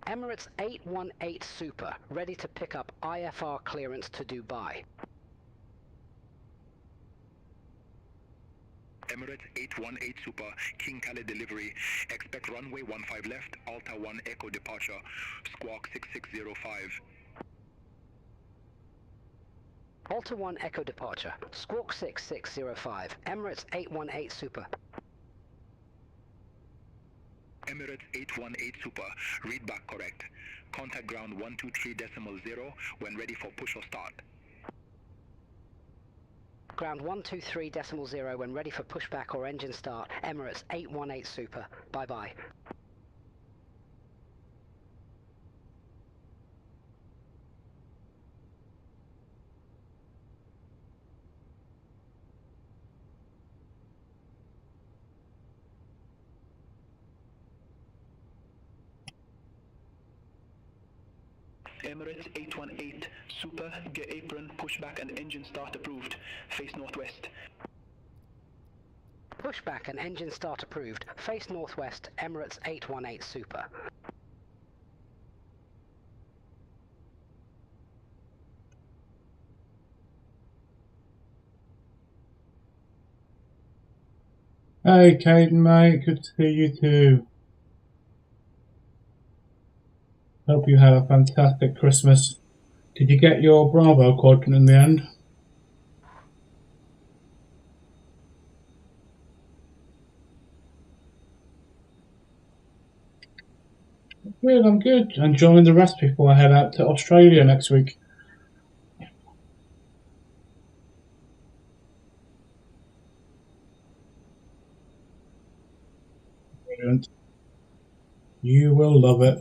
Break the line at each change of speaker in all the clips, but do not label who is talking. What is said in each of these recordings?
Emirates 818 Super, ready to pick up IFR clearance to Dubai.
Emirates 818 Super, King Khaled delivery. Expect runway 15 left, Alta 1 Echo departure, squawk 6605.
Alta 1 Echo departure, squawk 6605, Emirates 818 Super.
Emirates 818 Super, read back correct. Contact ground 123.0 when ready for push or start.
Ground 123.0 when ready for pushback or engine start, Emirates 818 Super. Bye-bye.
Emirates 818 Super, get apron, pushback and engine start approved. Face northwest.
Pushback and engine start approved. Face northwest, Emirates 818 Super.
Hey, Caden, mate. Good to see you too. Hope you had a fantastic Christmas. Did you get your Bravo quadrant in the end? Good, I'm good. Enjoying the rest before I head out to Australia next week. Brilliant. You will love it.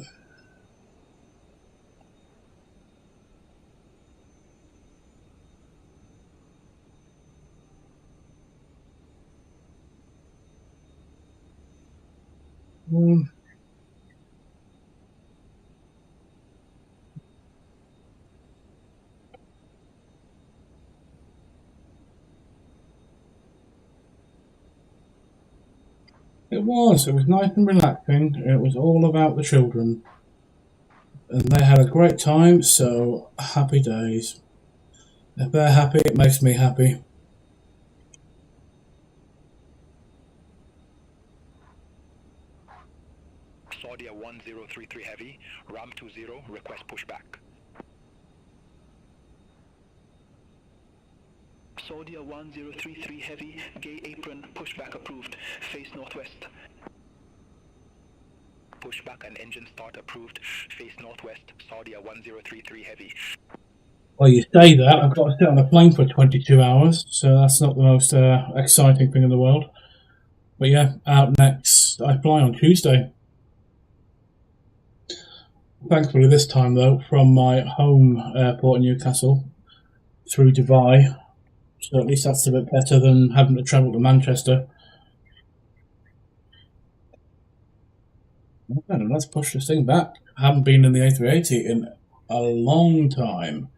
It was nice and relaxing. It was all about the children. And they had a great time, so happy days. If they're happy, it makes me happy.
Saudia 1033 Heavy, Ram 20, request pushback.
Saudia 1033 Heavy, gay apron, pushback approved. Face northwest.
Pushback and engine start approved. Face northwest, Saudia 1033 Heavy.
Well, you say that. I've got to sit on a plane for 22 hours, so that's not the most exciting thing in the world. But yeah, out next, I fly on Tuesday. Thankfully this time though, from my home airport in Newcastle through Dubai, so at least that's a bit better than having to travel to Manchester. Okay, let's push this thing back. I haven't been in the A380 in a long time.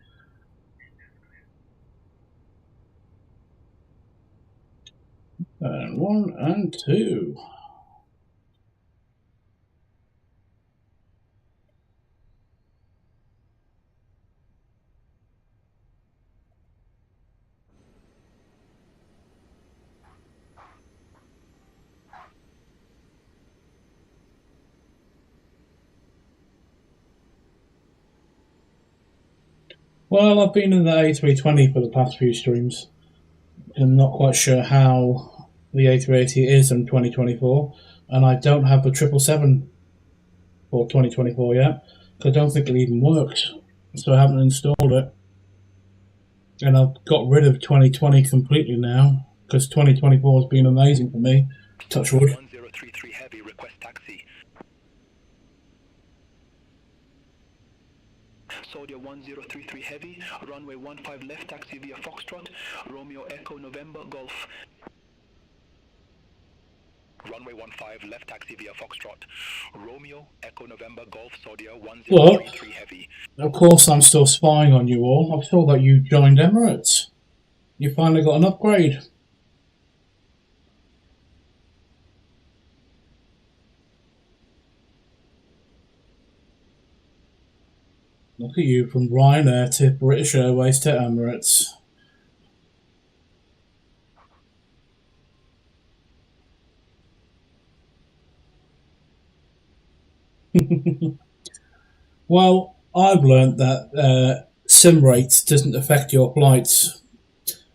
And 1 and 2. Well, I've been in the A320 for the past few streams. I'm not quite sure how the A380 is in 2024, and I don't have the 777 for 2024 yet, because I don't think it even works, so I haven't installed it. And I've got rid of 2020 completely now, because 2024 has been amazing for me. Touch wood.
1033 Heavy, request taxi.
Saudia 1033 Heavy, runway 15 left, taxi via Foxtrot, Romeo Echo November Golf.
Runway 15 left, taxi via Foxtrot, Romeo Echo November Golf, Saudia 1033 Heavy.
Of course I'm still spying on you all. I saw that you joined Emirates. You finally got an upgrade. Look at you, from Ryanair to British Airways to Emirates. Well, I've learned that sim rate doesn't affect your flights.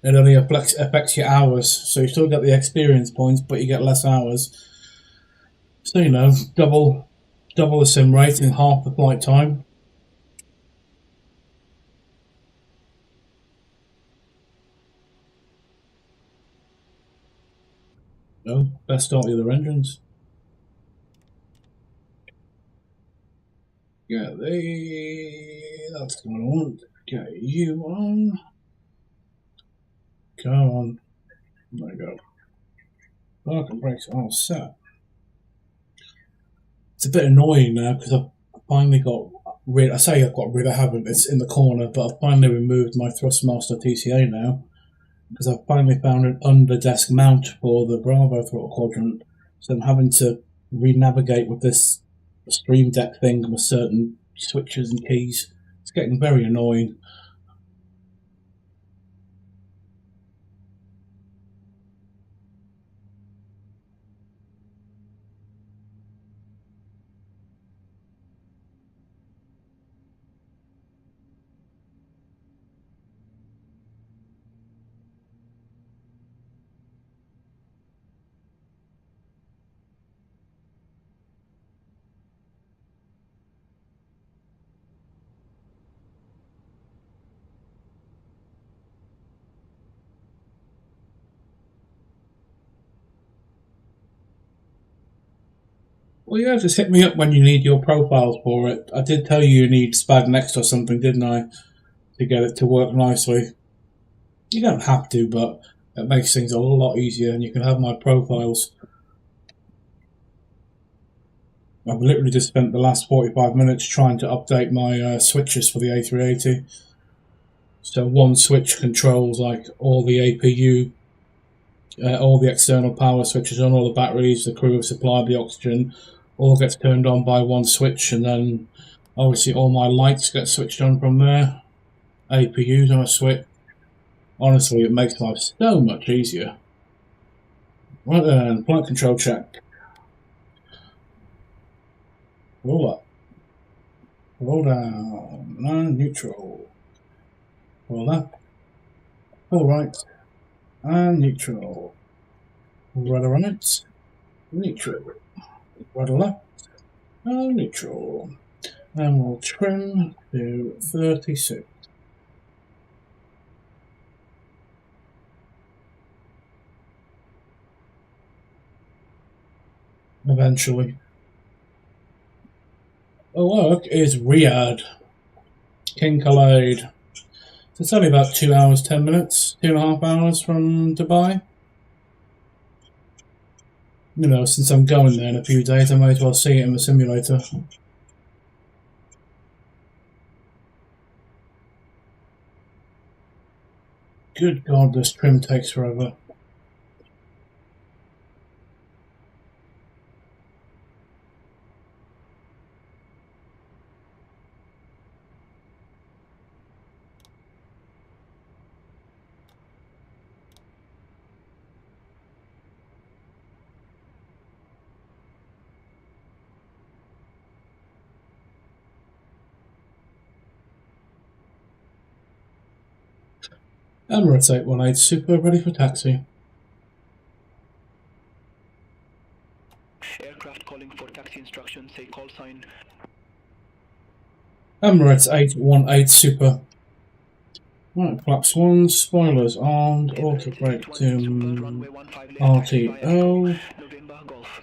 It only affects your hours. So you still get the experience points, but you get less hours. So, you know, double the sim rate in half the flight time. Oh, best start the other engines. That's what I want. Get you on. Come on. There we go. Parking brakes are all set. It's a bit annoying now because I've finally got rid. I say I've got rid. I haven't. It's in the corner, but I've finally removed my Thrustmaster TCA now because I've finally found an under-desk mount for the Bravo throttle quadrant. So I'm having to re-navigate with this Stream Deck thing with certain switches and keys. It's getting very annoying. Well, yeah, just hit me up when you need your profiles for it. I did tell you need SPAD Next or something, didn't I? To get it to work nicely. You don't have to, but it makes things a lot easier and you can have my profiles. I've literally just spent the last 45 minutes trying to update my switches for the A380. So one switch controls like all the APU, all the external power switches on, all the batteries, the crew have supplied the oxygen, all gets turned on by one switch, and then obviously all my lights get switched on from there. APUs on a switch. Honestly, it makes life so much easier. Right then, flight control check. Roll up. Roll down. And neutral. Roll up. All right. And neutral. Rudder right. Neutral. Rudder left. And neutral. And we'll trim to 36. Eventually. The work is Riyadh, King Khalid. So it's only about 2 hours, 10 minutes, 2.5 hours from Dubai. You know, since I'm going there in a few days, I may as well see it in the simulator. Good God, this trim takes forever. Emirates 818 Super, ready for taxi.
Aircraft calling for taxi instructions, say call sign.
Emirates 818 Super. Right, flaps 1, spoilers armed, auto brake to RTO.
November Golf.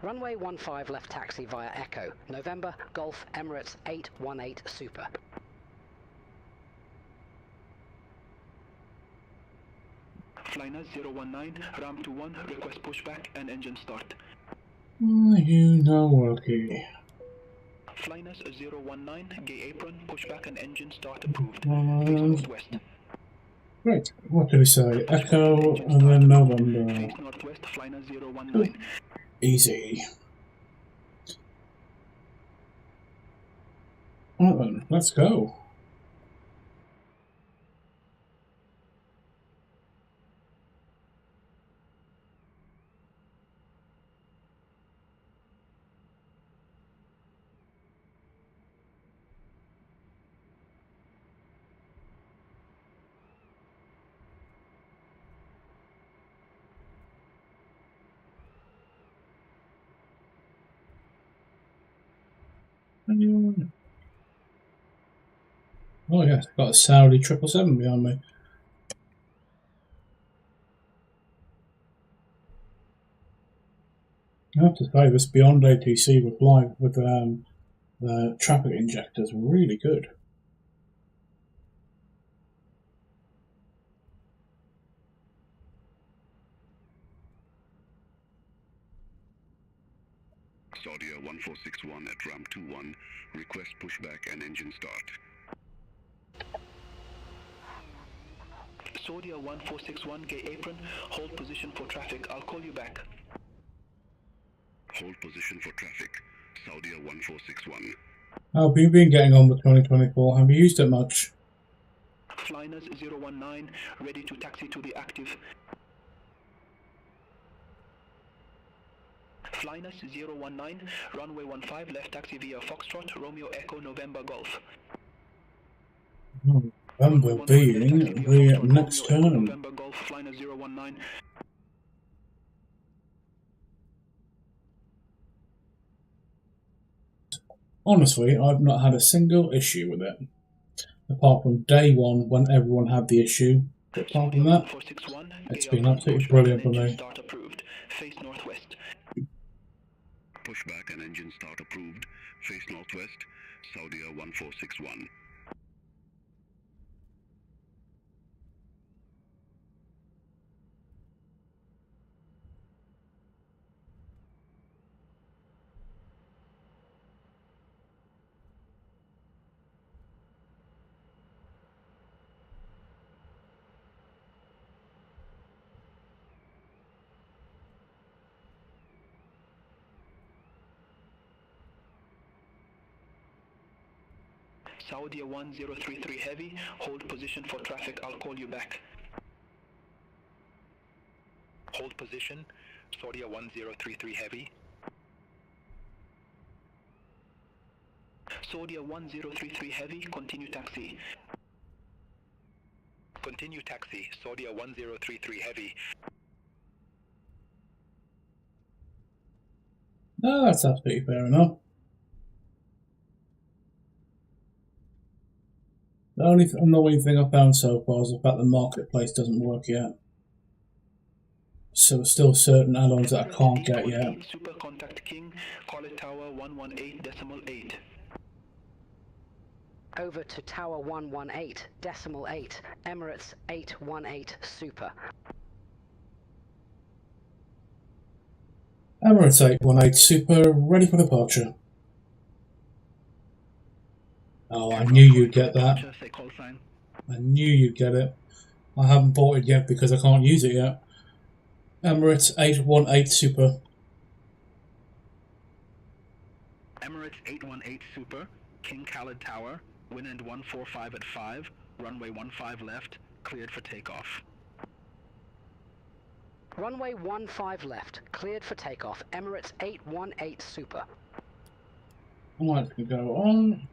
Runway 15 left taxi via Echo. November Golf Emirates 818 Super.
Flynas 019, ramp to 1, request pushback and engine start.
You know, Wilkie.
Flynas 019, gay apron, pushback and engine start approved.
Northwest. Right, what did we say? Echo and then November.
Face northwest, Flynas 019.
Easy. Right then, let's go. Oh yeah, got a Saudi 777 behind me. I have to say, this Beyond ATC with the traffic injectors really good.
Saudia 1461 at ramp 21, request pushback and engine start.
Saudia 1461, gate apron, hold position for traffic, I'll call you back.
Hold position for traffic, Saudia 1461.
How have you been getting on with 2024? Have you used it much?
Flynas 019, ready to taxi to the active. Flynas 019, runway 15, left taxi via Foxtrot, Romeo Echo, November Golf.
November being the next turn.
November Golf, Flynas 019.
Honestly, I've not had a single issue with it. Apart from day one when everyone had the issue. But apart from that, it's been absolutely brilliant for me.
Start approved. Face northwest.
Pushback and engine start approved. Face northwest, Saudia 1461.
Saudia 1033 heavy, hold position for traffic, I'll call you back.
Hold position, Saudia 1033 heavy.
Saudia 1033 heavy, continue taxi.
Continue taxi, Saudia 1033 heavy.
No, that's absolutely fair enough. The only annoying thing I found so far is the fact the marketplace doesn't work yet. So there's still certain add-ons that I can't get yet.
Super contact King, call it tower 118.8.
Over to tower 118.8, Emirates 818 Super.
Emirates 818 Super, ready for departure. Oh, I knew you'd get that. I knew you'd get it. I haven't bought it yet because I can't use it yet. Emirates 818 Super.
Emirates 818 Super, King Khalid Tower, wind end 145 at 5, runway 15 left, cleared for takeoff.
Runway 15 left, cleared for takeoff, Emirates 818 Super.
I might go on.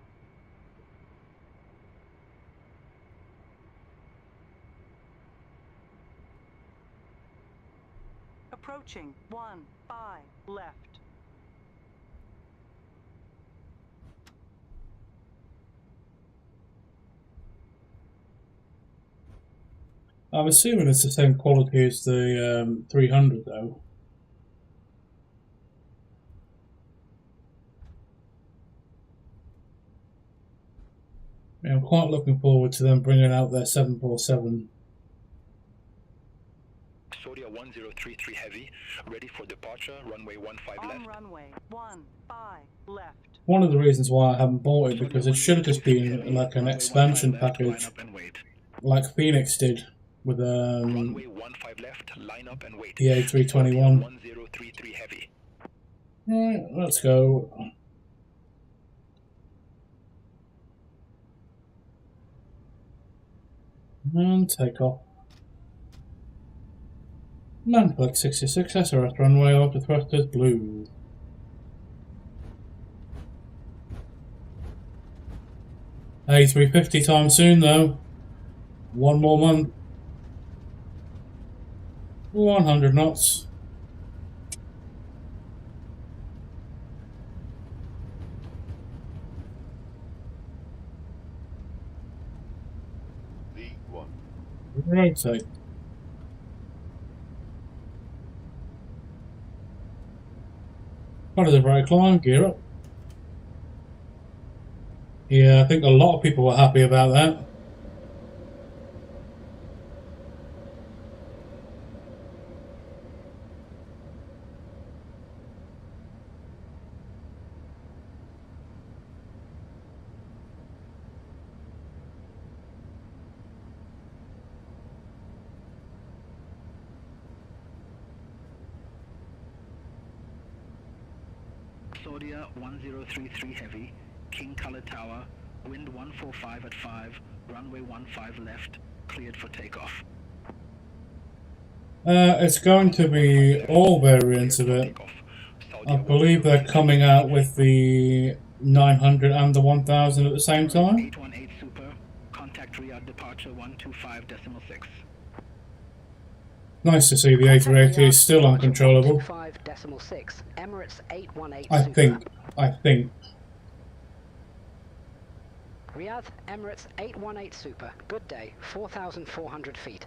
Approaching 15 left.
I'm assuming it's the same quality as the 300 though. Yeah, I'm quite looking forward to them bringing out their 747.
Saudia 1033 heavy, ready for departure, runway 15 left.
On runway 15 left.
One of the reasons why I haven't bought it because it should have just been like an expansion package, like Phoenix did with
runway 15 left, line up and wait.
the A321.
1033 heavy.
Right, let's go. And take off. Land flight 66 SRS runway auto thrusters blue. A350 time soon though. One more month. 100 knots. Rotate. Positive right climb, gear up. Yeah, I think a lot of people were happy about that.
Saudia 1033 Heavy, King Color Tower, wind 145 at 5, runway 15 left, cleared for takeoff.
It's going to be all variants of it. I believe they're coming out with the 900 and the 1000 at the same time.
818 Super, contact Riyadh departure 125.6.
Nice to see the A380 is still uncontrollable.
125.6, Emirates 818
I think.
Riyadh, Emirates 818 Super. Good day, 4,400 feet.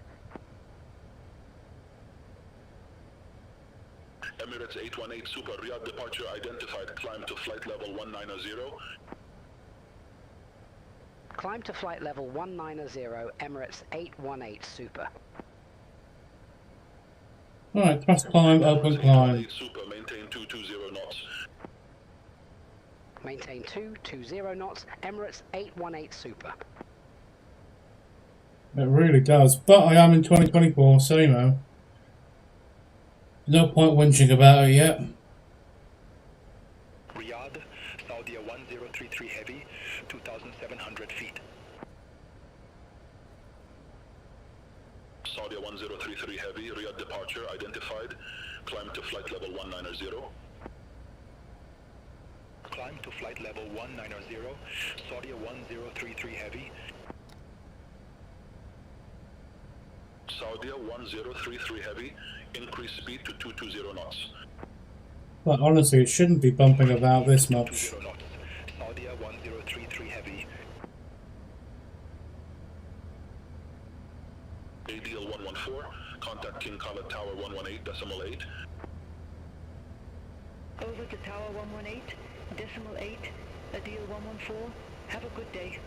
Emirates 818 Super, Riyadh departure identified, climb to flight level 190.
Climb to flight level 190, Emirates 818 Super.
Alright, thrust climb, open climb.
Super, maintain 220 knots.
Maintain 220 knots, Emirates 818 Super.
It really does, but I am in 2024, so you know. No point whinging about it yet.
Riyadh, Saudia 1033 Heavy, 2,700 feet.
Saudia 1033 Heavy, Riyadh departure identified, climb to flight level 190.
Climb to flight level 190, Saudia 1033 Heavy.
Saudia 1033 Heavy, increase speed to 220 knots.
But honestly, it shouldn't be bumping about this much.
220 knots, Saudia 1033 Heavy.
ADL 114, contact King Khaled Tower 118.8.
Over to Tower 118.8, ADL 114. Have a good day.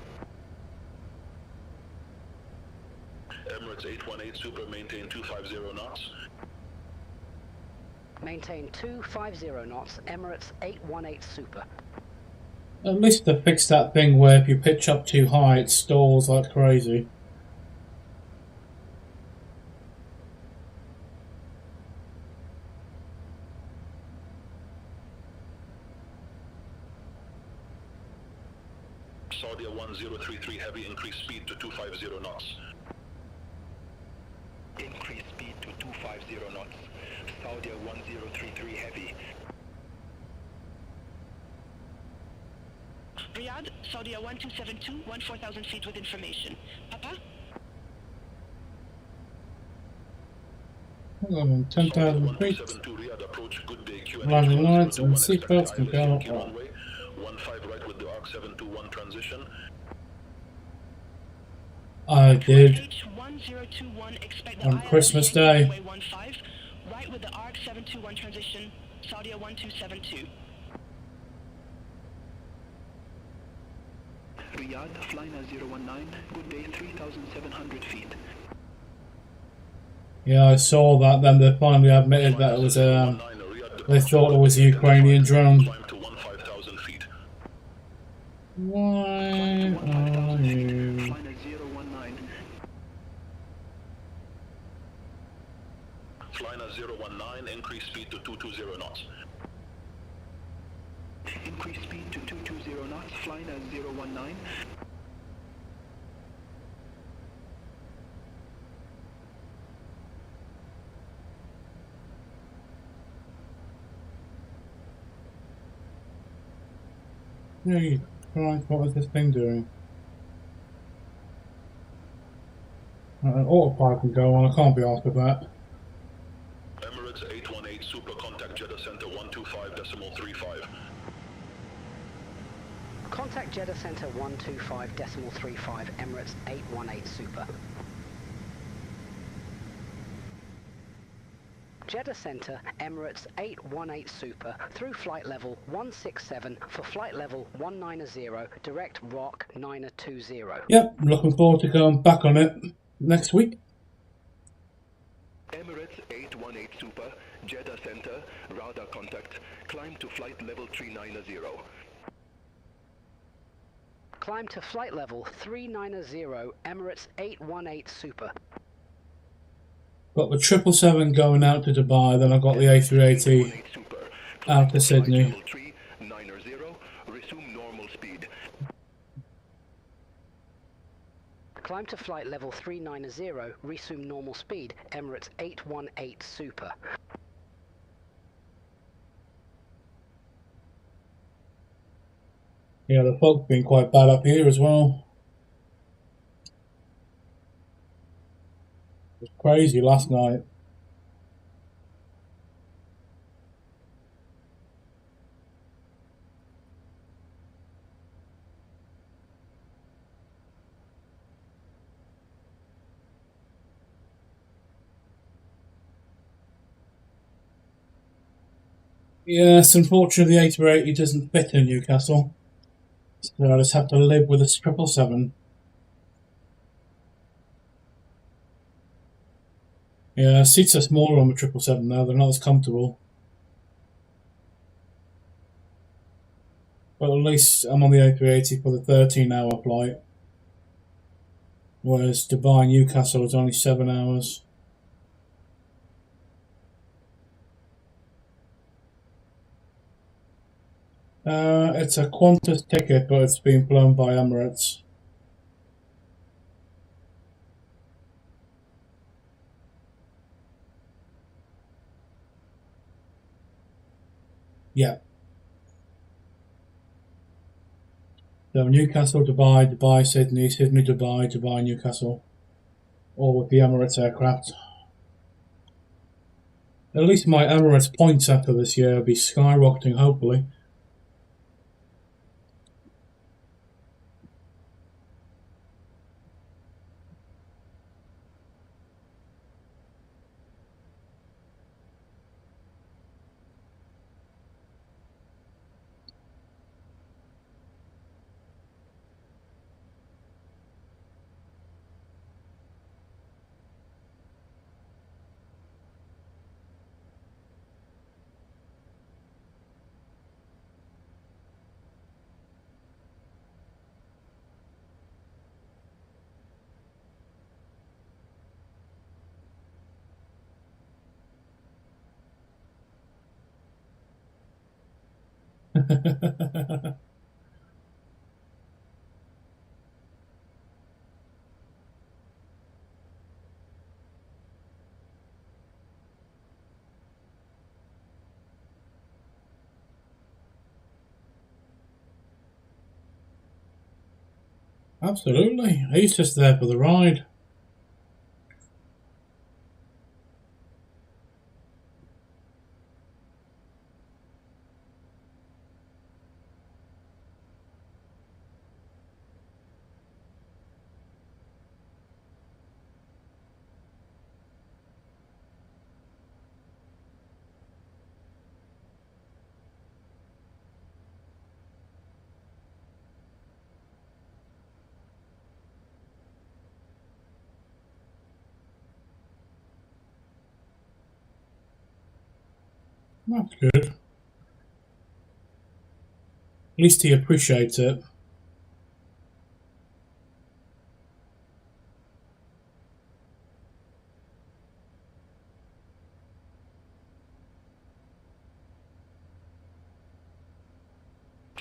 Emirates 818 Super, maintain 250 knots.
Maintain 250 knots, Emirates 818 Super.
At least they fixed that thing where if you pitch up too high, it stalls like crazy.
Saudia 1033 Heavy, increase speed to 250 knots.
Increase speed to 250 knots, Saudia 1033 Heavy.
Riyadh, Saudia 1272, 14,000 feet with information. Papa?
10,000 feet.
172 Riyadh approach, good day,
Landing lights and seatbelts can go up.
runway 15 right with the ARC 721 transition.
I did
H1021, expect
on Christmas Day.
runway 15, right with the ARC 721 transition, Saudia 1272.
Riyadh, Flyliner 019, good day, 3,700 feet.
Yeah, I saw that. Then they finally admitted that it was they thought it was a Ukrainian drone.
Climb to 15,000 feet.
Why are you?
Flyliner 019.
Flyliner 019, increase speed to 220 knots.
Increase speed to 220 knots, Flyliner 019.
Hey, Christ, what is this thing doing? Autopilot can go on, I can't be asked with that.
Emirates 818 Super, contact Jeddah Center 125.35.
Contact Jeddah Center 125.35, Emirates 818 Super. Jeddah Center, Emirates 818 Super, through flight level 167 for flight level 190, direct ROC 920.
Yep, looking forward to going back on it next week.
Emirates 818 Super, Jeddah Center, radar contact, climb to flight level 390.
Climb to flight level 390, Emirates 818 Super.
Got the 777 going out to Dubai, then I've got the A380 out to Sydney.
Resume normal speed.
Climb to flight level 390, resume normal speed, Emirates 818 Super.
Yeah, the fog's been quite bad up here as well. It was crazy last night. Yes, unfortunately the A380 doesn't fit in Newcastle. So I just have to live with a 777. Yeah, seats are smaller on the 777 though, they're not as comfortable. But at least I'm on the A380 for the 13-hour flight. Whereas Dubai Newcastle is only 7 hours. It's a Qantas ticket, but it's being flown by Emirates. Yeah. So Newcastle, Dubai, Dubai, Sydney, Sydney, Dubai, Dubai, Newcastle. All with the Emirates aircraft. At least my Emirates points after this year will be skyrocketing, hopefully. Absolutely. He's just there for the ride. That's good. At least he appreciates it.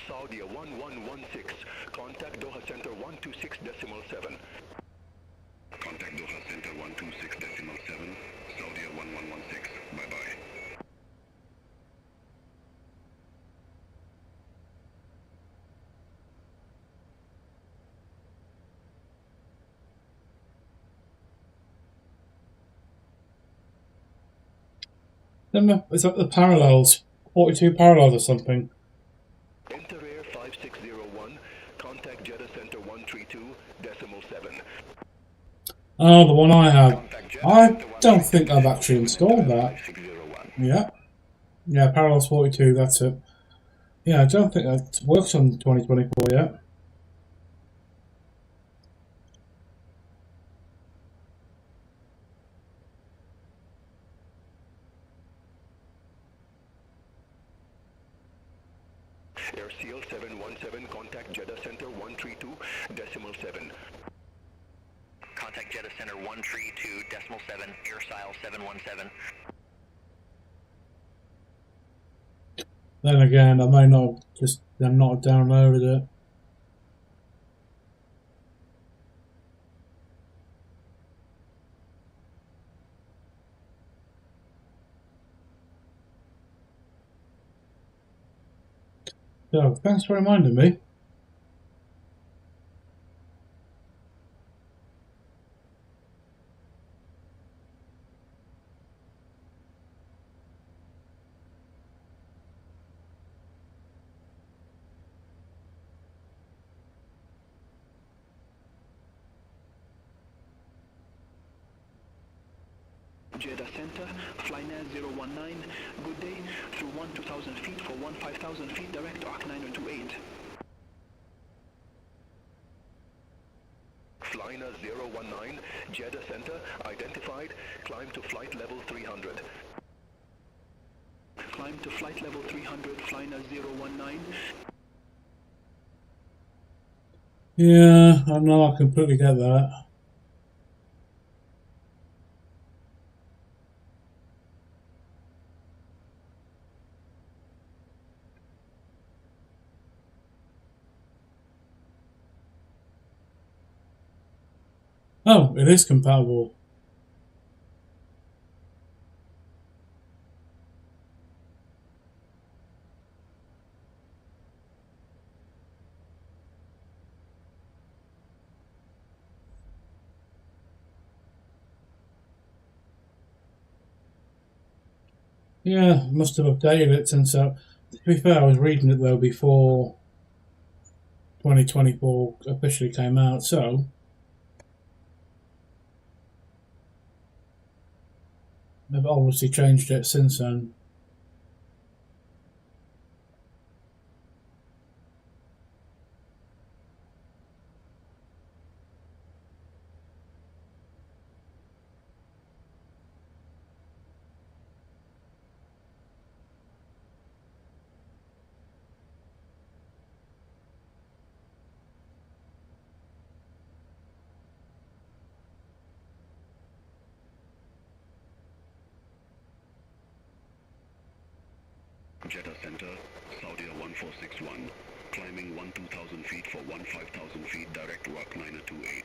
Saudi 1116, contact Doha Center 126.7.
Contact Doha Center 126.7, Saudi 1116, bye-bye.
It's like the parallels, 42 parallels or something.
Inter-Air 5601, contact Jeddah Center 132.7.
Oh, the one I have. I don't think I've actually installed that. Yeah. Yeah, Parallels 42, that's it. Yeah, I don't think that works on 2024 yet.
AirCL 717, contact Jeddah Center 132.7.
Contact Jeddah Center 132.7, AirSile 717.
Then again, I may not just not downloaded it. So, thanks for reminding me.
Jeddah Center, Flynas 019, good day, through 2,000 feet for 5,000 feet direct Arc 9028.
Flynas 019, Jeddah Center, identified, climb to flight level 300.
Climb to flight level 300, Flynas 019.
Yeah, I know, I completely get that. Oh, it is compatible. Yeah, must have updated it since. To be fair, I was reading it though before 2024 officially came out, so they've obviously changed it since then.
Jeddah Center, Saudi 1461, climbing 2,000 feet for 5,000 feet direct Rock 928.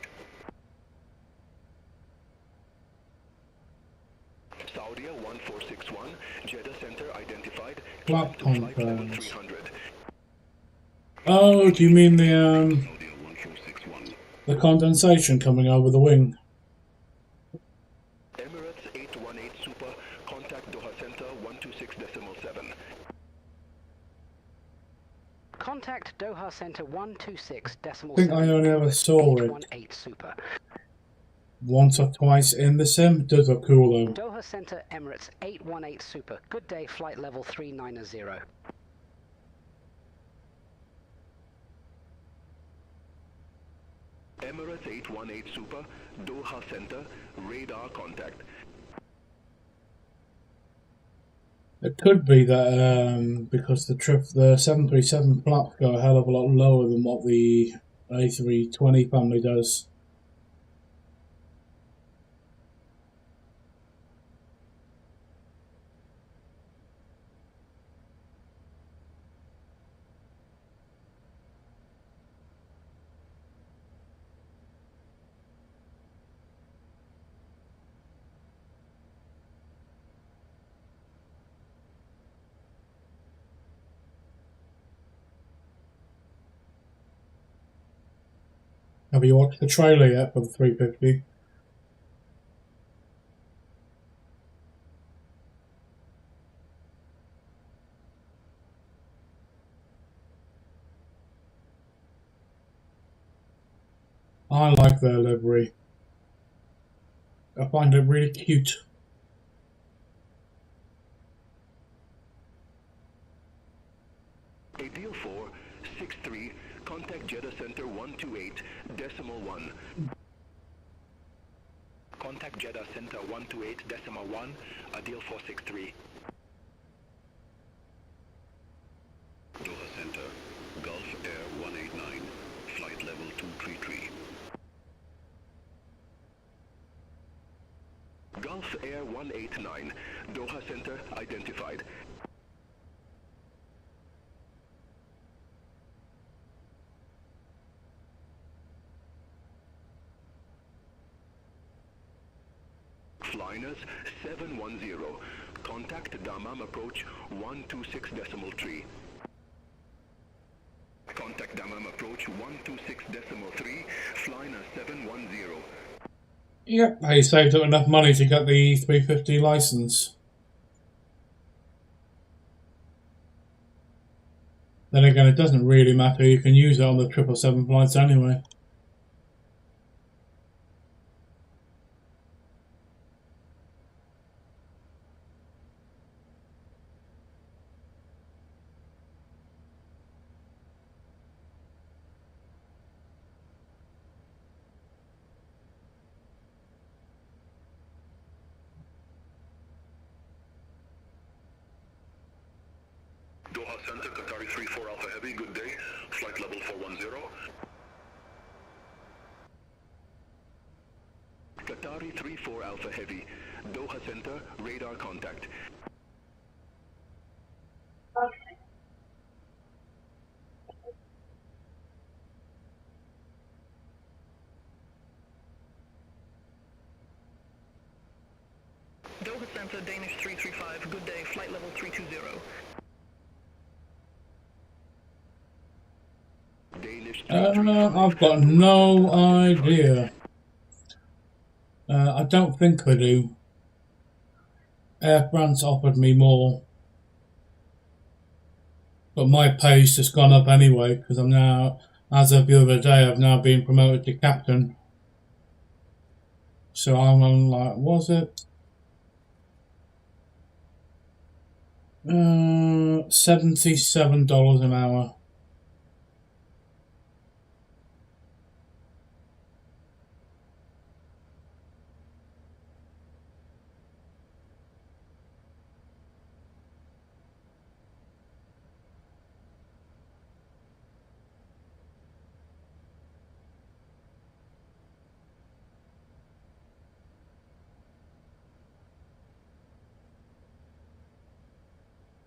Saudi 1461, Jeddah Center identified,
Flap
climb to flight level
confirms.
300.
Oh, do you mean
Saudi 1461.
the condensation coming over the wing?
Emirates 818 Super, contact Doha Center 126.7.
Contact Doha Center 126.7.
I think I only ever saw it
818 Super.
once or twice in the sim. It does look cool though.
Doha Center Emirates 818 Super. Good day, flight level 390.
Emirates 818 Super, Doha Center, radar contact.
It could be that because the 737 flaps go a hell of a lot lower than what the A320 family does. Have you watched the trailer yet for the 350? I like their livery. I find it really cute.
Ideal 463, contact Jeddah Center 128.1.
Contact Jeddah Center 128.1, Ideal 463.
Doha Center, Gulf Air 189, flight level 233.
Gulf Air 189, Doha Center identified. Flyers 710, contact Dammam approach 126.3.
Contact Dammam approach 126.3, Flyer 710.
Yep, he saved up enough money to get the 350 license. Then again, it doesn't really matter, you can use it on the 777 flights anyway.
Doha Center, Qatari 34 Alpha Heavy, good day. Flight level 410.
Qatari 34 Alpha Heavy, Doha Center, radar contact.
Doha Center, Danish 335, good day, flight level 320.
Danish
I've got no idea. I don't think I do. Air France offered me more. But my pay's just gone up anyway, because I'm now, as of the other day, I've now been promoted to captain. So I'm on, like, was it? $77 an hour.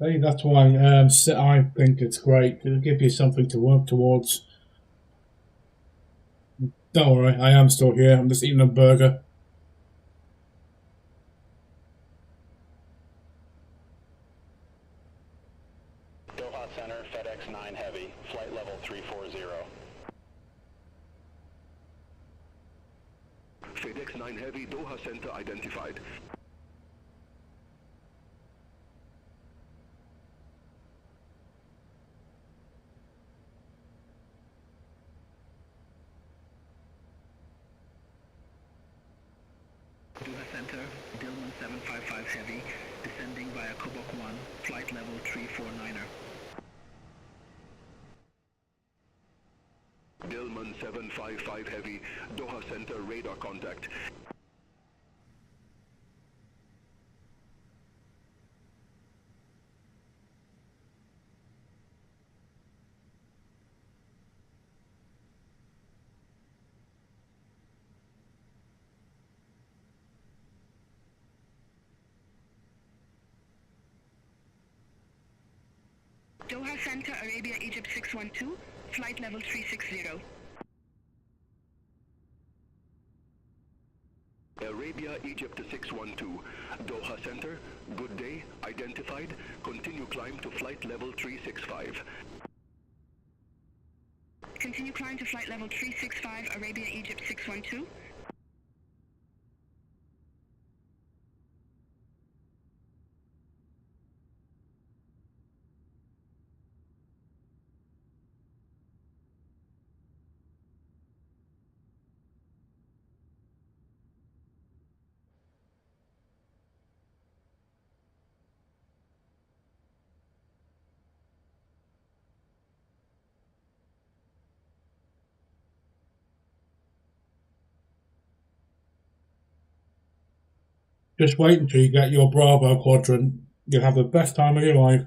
Hey, that's why I think it's great. It'll give you something to work towards. Don't worry, I am still here. I'm just eating a burger.
Doha Center, FedEx 9 Heavy, flight level 340.
FedEx 9 Heavy, Doha Center identified.
Doha Center, Dillman 755 Heavy, descending via Kubok 1, flight level 349er.
Dillman 755 Heavy, Doha Center, radar contact.
Doha Center, Arabia Egypt 612, flight level 360.
Arabia Egypt 612, Doha Center, good day, identified, continue climb to flight level 365.
Continue climb to flight level 365, Arabia Egypt 612.
Just wait until you get your Bravo quadrant. You'll have the best time of your life.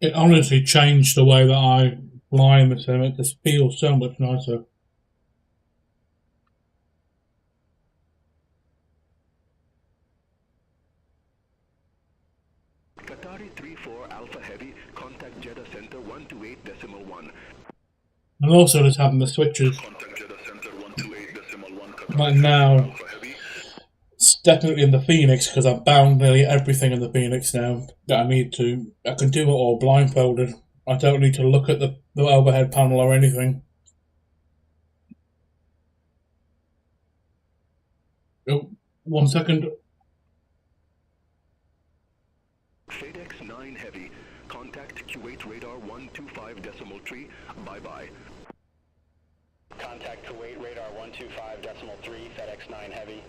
It honestly changed the way that I fly in the sim. It just feels so much nicer.
Qatari 34 Alpha Heavy, contact Jeddah Center 128.1.
And also just having the switches.
Contact Jeddah Center 128.1.
Right now, it's definitely in the Phoenix because I've bound nearly everything in the Phoenix now that I need to. I can do it all blindfolded. I don't need to look at the overhead panel or anything. Oh, 1 second.
FedEx 9 Heavy, contact Kuwait Radar 125.3, bye-bye.
Contact Kuwait Radar 125.3, FedEx 9 Heavy.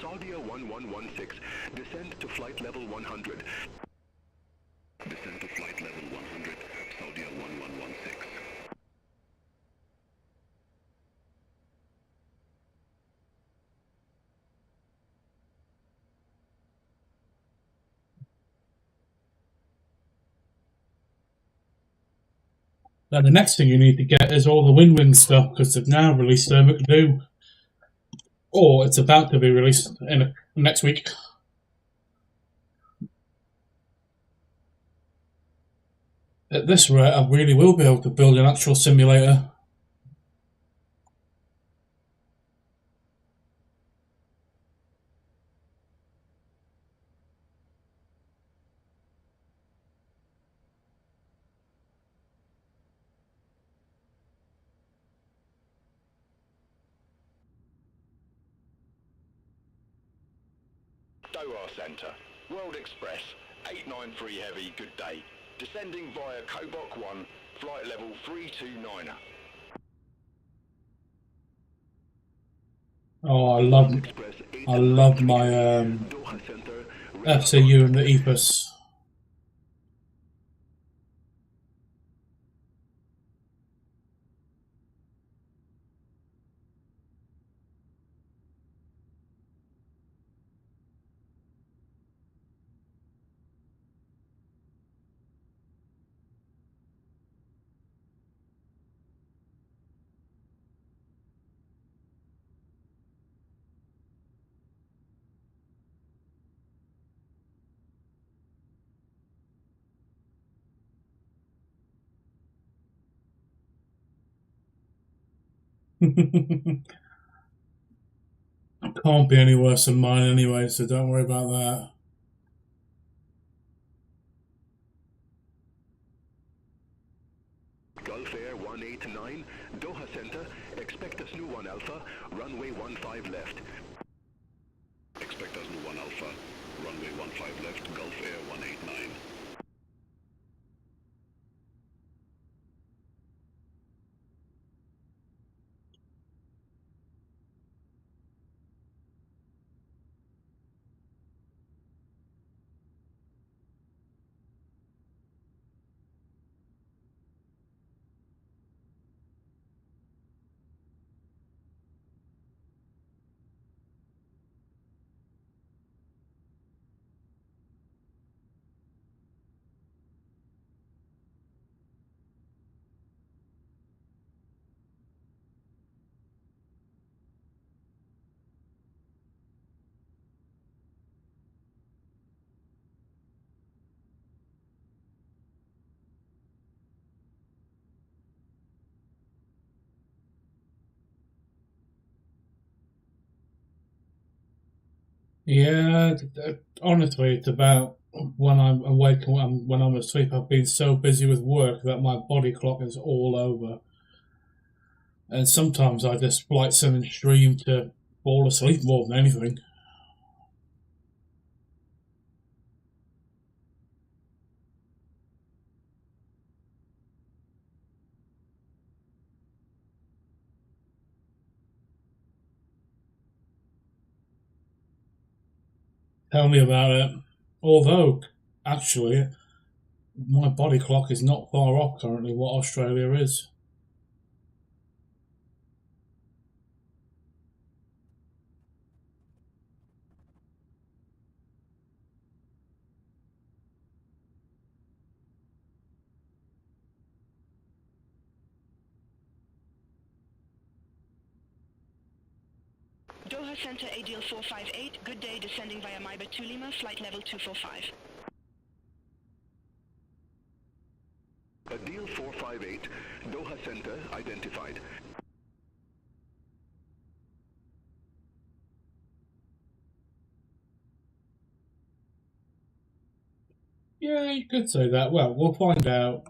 Saudia 1116, descend to flight level 100.
Descend to flight level 100, Saudia 1116.
Now the next thing you need to get is all the win-win stuff because they've now released McDo. Or it's about to be released in next week. At this rate, I really will be able to build an actual simulator.
Doha Center, World Express, 893 Heavy, good day. Descending via Kobok 1, flight level 329er.
Oh, I love my FCU and the EPUS. Can't be any worse than mine anyway, so don't worry about that.
Gulf Air 189, Doha Center, expect us new 1 Alpha, runway 15 left.
Expect us new 1 Alpha, runway 15 left, Gulf Air 189.
Yeah, honestly, it's about when I'm awake and when I'm asleep. I've been so busy with work that my body clock is all over. And sometimes I just flight sim and stream to fall asleep more than anything. Tell me about it. Although, actually, my body clock is not far off currently what Australia is.
Doha Center ADL 458, good day, descending via Maiba 2 Lima, flight level 245.
Adil 458, Doha Center identified.
Yeah, you could say that. Well, we'll find out.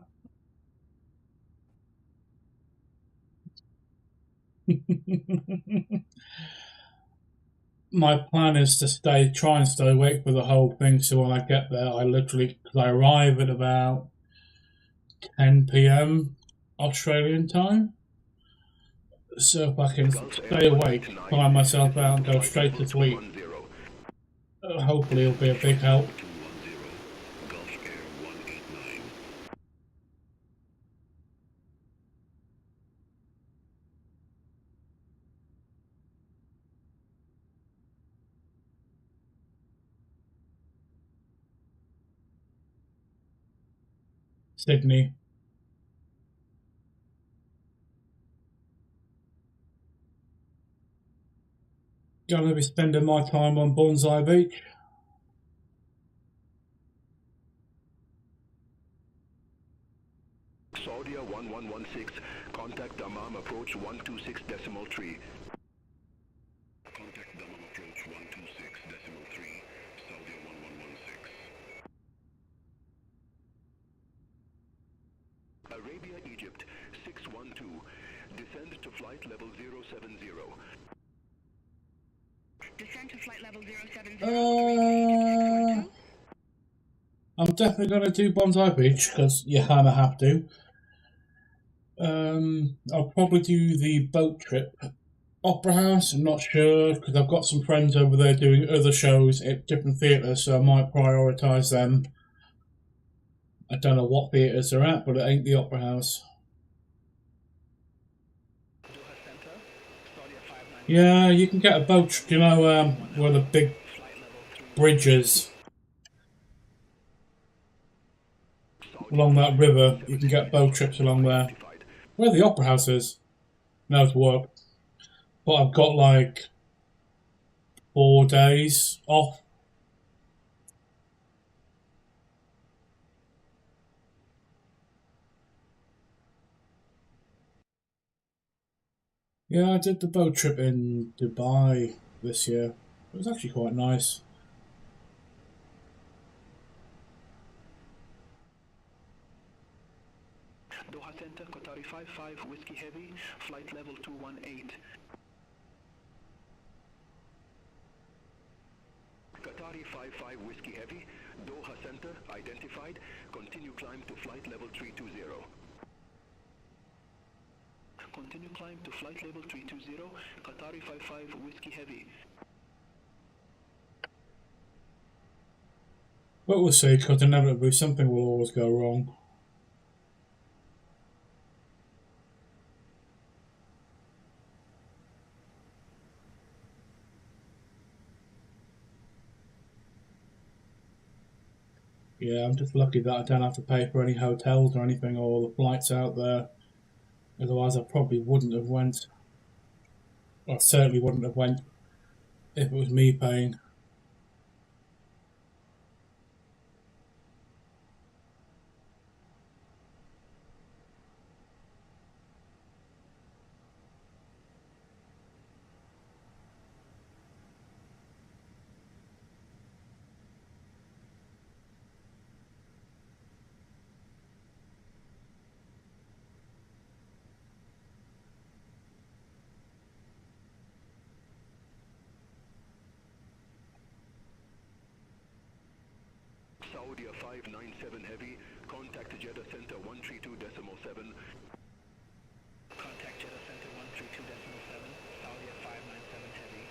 My plan is to try and stay awake for the whole thing, so when I get there, I arrive at about 10 p.m. Australian time. So if I can stay awake, climb myself out and go straight to sleep, hopefully it'll be a big help. Sydney. Gonna be spending my time on Bonsai Beach.
Saudia 1116, contact Dammam approach 126.3.
Contact Dammam approach 126.3, Saudia 1116.
Arabia, Egypt 612, descend to flight level 070.
Descend to flight level 070.
I'm definitely going to do Bonsai Beach because you kind of have to. I'll probably do the boat trip. Opera House, I'm not sure because I've got some friends over there doing other shows at different theatres, so I might prioritise them. I don't know what theatres they're at, but it ain't the Opera House. Yeah, you can get a boat, you know, where the big bridge is. Along that river, you can get boat trips along there. Where the Opera House is. No, it's work. But I've got like 4 days off. Yeah, I did the boat trip in Dubai this year. It was actually quite nice.
Doha Center, Qatari 55, Whiskey Heavy, flight level 218.
Qatari 55 Whiskey Heavy, Doha Center, identified. Continue climb to flight level 320.
Continue climb to flight level 320, Qatari 55 Whiskey Heavy.
But we'll see, because inevitably something will always go wrong. Yeah, I'm just lucky that I don't have to pay for any hotels or anything, or the flights out there. Otherwise I probably wouldn't have went. I certainly wouldn't have went if it was me paying.
Saudi 597 Heavy, contact Jeddah Center 132.7.
Contact Jeddah Center 132.7, Saudi 597 Heavy.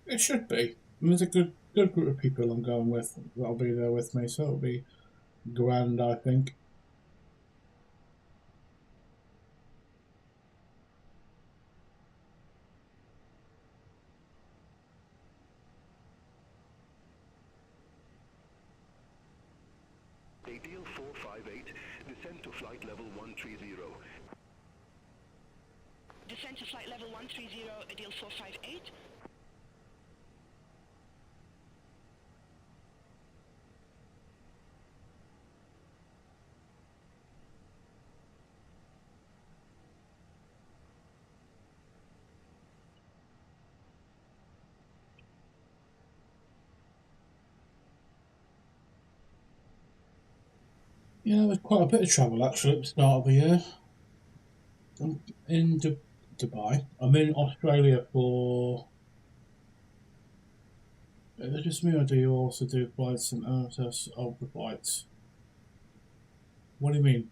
It should be. I mean, there's a good group of people I'm going with that'll be there with me, so it'll be grand, I think.
Deal 458, descend to flight level 130.
Descend to flight level 130, Adil 458.
Yeah, there's quite a bit of travel actually at the start of the year. I'm in Dubai. I'm in Australia for. Is it just me, or do you also do flights and access of the flights? What do you mean?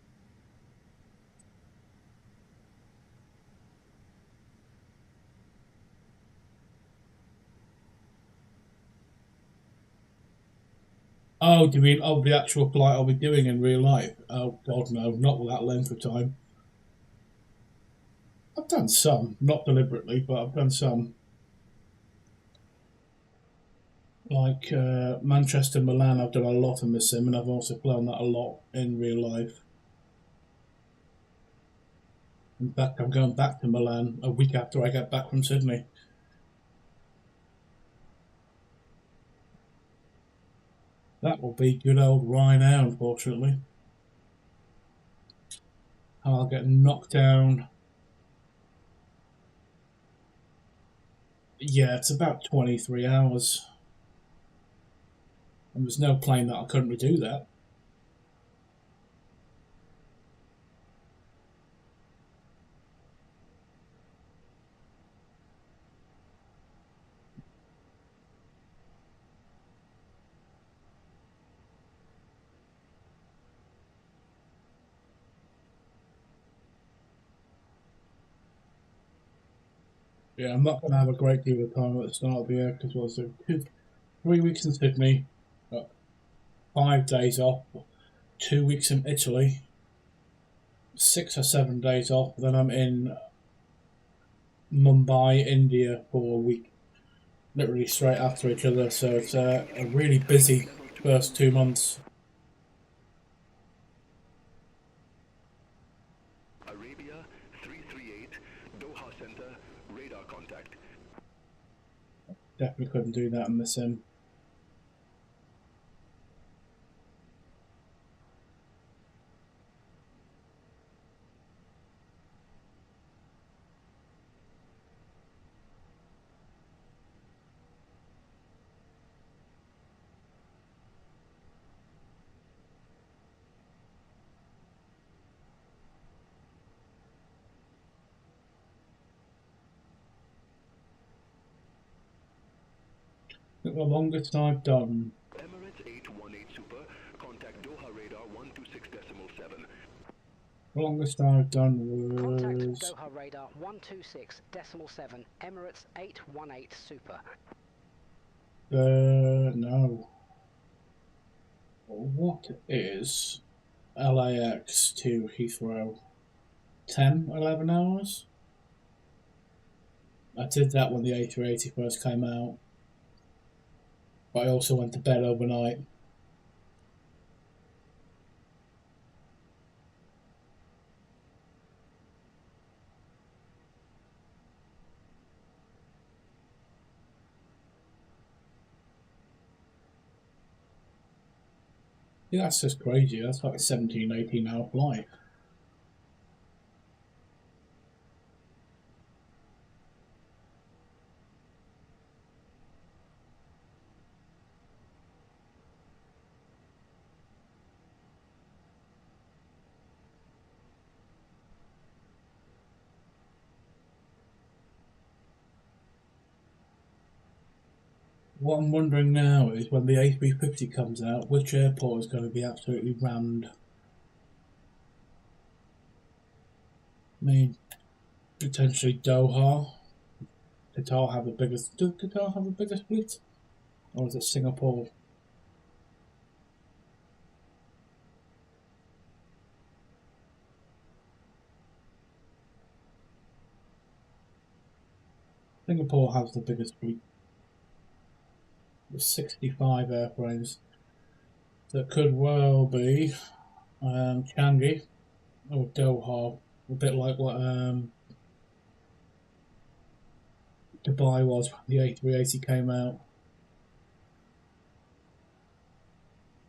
Oh, do you mean the actual flight I'll be doing in real life? Oh God, no, not with that length of time. I've done some, not deliberately, but I've done some. Like Manchester, Milan, I've done a lot in the sim, and I've also flown that a lot in real life. In fact, I'm going back to Milan a week after I get back from Sydney. That will be good old Ryanair, unfortunately. I'll get knocked down. Yeah, it's about 23 hours. And there's no plane that I couldn't do that. Yeah, I'm not going to have a great deal of time at the start of the year because what's it, 3 weeks in Sydney, 5 days off, 2 weeks in Italy, 6 or 7 days off. Then I'm in Mumbai, India for a week, literally straight after each other. So it's a really busy first 2 months.
Arabia 338, Doha Center, radar contact.
Definitely couldn't do that in the sim. The longest I've done.
Emirates 818 Super, contact Doha radar 126.7.
The longest I've done was...
Contact Doha radar 126.7, Emirates 818 Super.
No. What is LAX to Heathrow? 10, 11 hours? I did that when the A380 first came out. But I also went to bed overnight. Yeah, that's just crazy. That's like a 17, 18 hour flight. What I'm wondering now is when the A350 comes out, which airport is going to be absolutely rammed? I mean, potentially Doha. Qatar have the biggest. Does Qatar have the biggest fleet? Or is it Singapore? Singapore has the biggest fleet. With 65 airplanes. So it could well be Changi or Doha, a bit like what Dubai was when the A380 came out.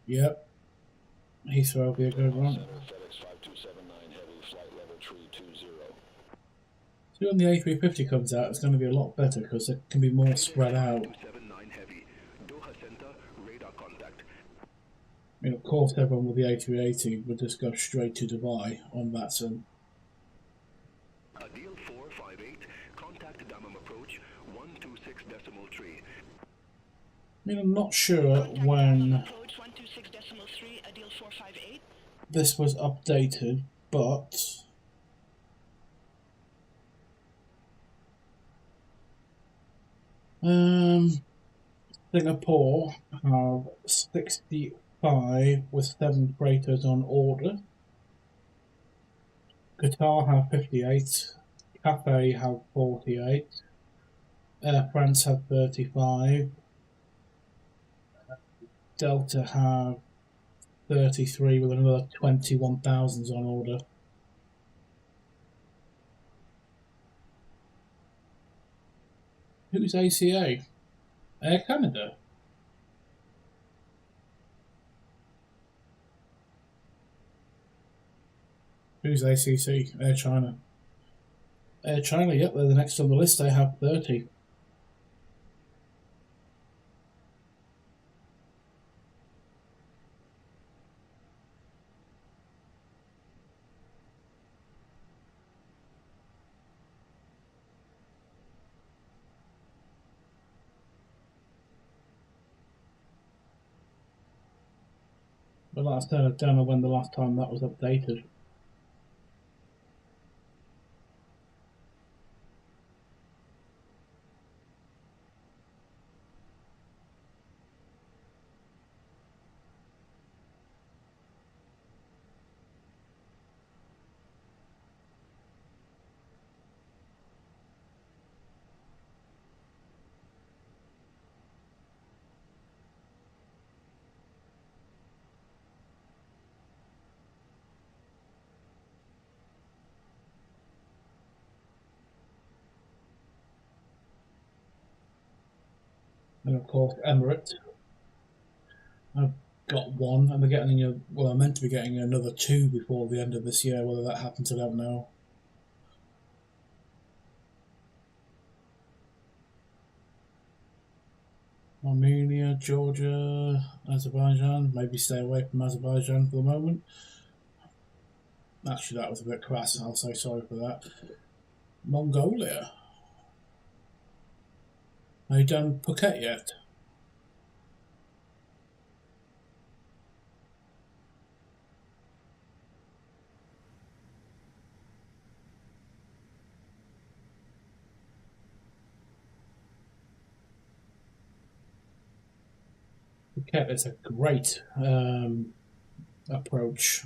Yep. Heathrow will be a good one. So when the A350 comes out, it's going to be a lot better because it can be more spread out. I mean, of course, everyone with the A380 would just go straight to Dubai on that sim.
Adil 458, contact Dammam approach 126.3.
I mean, I'm not sure when this was updated, but Singapore have 65 with 7 freighters on order. Qatar have 58. Cathay have 48. Air France have 35. Delta have 33 with another 21,000s on order. Who's ACA? Air Canada. Who's ACC? Air China. Air China, yep, they're the next on the list. They have 30. But like I said, I don't know when the last time that was updated. And of course, Emirates. I've got one, and they're getting well, I'm meant to be getting another 2 before the end of this year. Whether that happens, I don't know. Armenia, Georgia, Azerbaijan. Maybe stay away from Azerbaijan for the moment. Actually, that was a bit crass. I'll say sorry for that. Mongolia. Have you done Phuket yet? Ket is a great approach.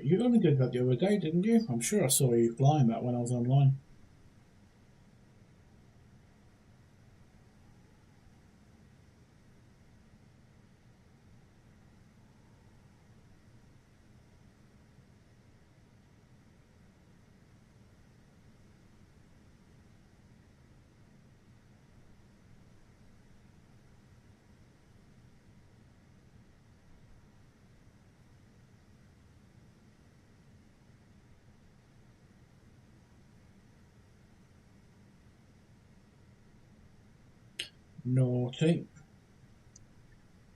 You only did that the other day, didn't you? I'm sure I saw you flying that when I was online. Naughty.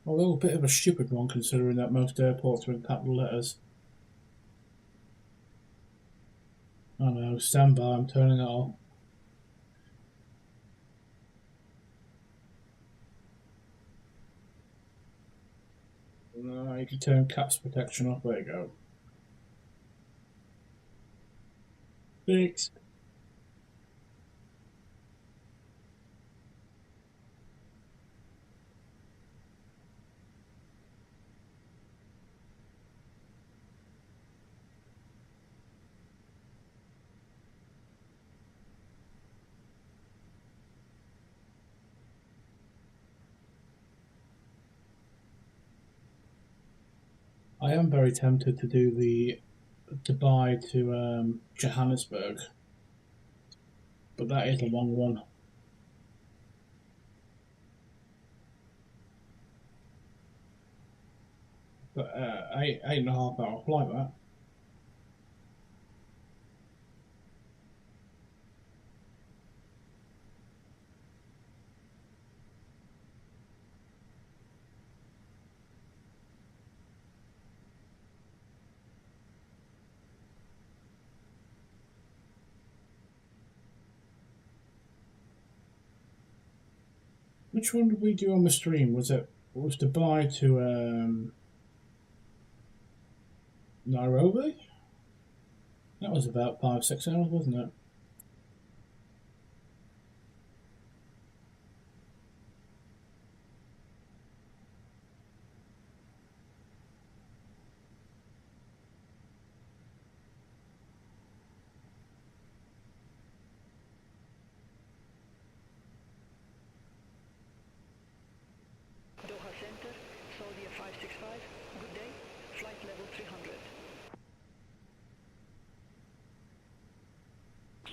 Although a bit of a stupid one considering that most airports are in capital letters. I know, stand by, I'm turning it off. No, you can turn caps protection off, there you go. Fixed. I am very tempted to do the Dubai to Johannesburg, but that is a long one. But 8.5 hour flight, that. Which one did we do on the stream? Was Dubai to Nairobi? That was about 5-6 hours, wasn't it?
Doha Center, Saudi 565, good day, flight level 300.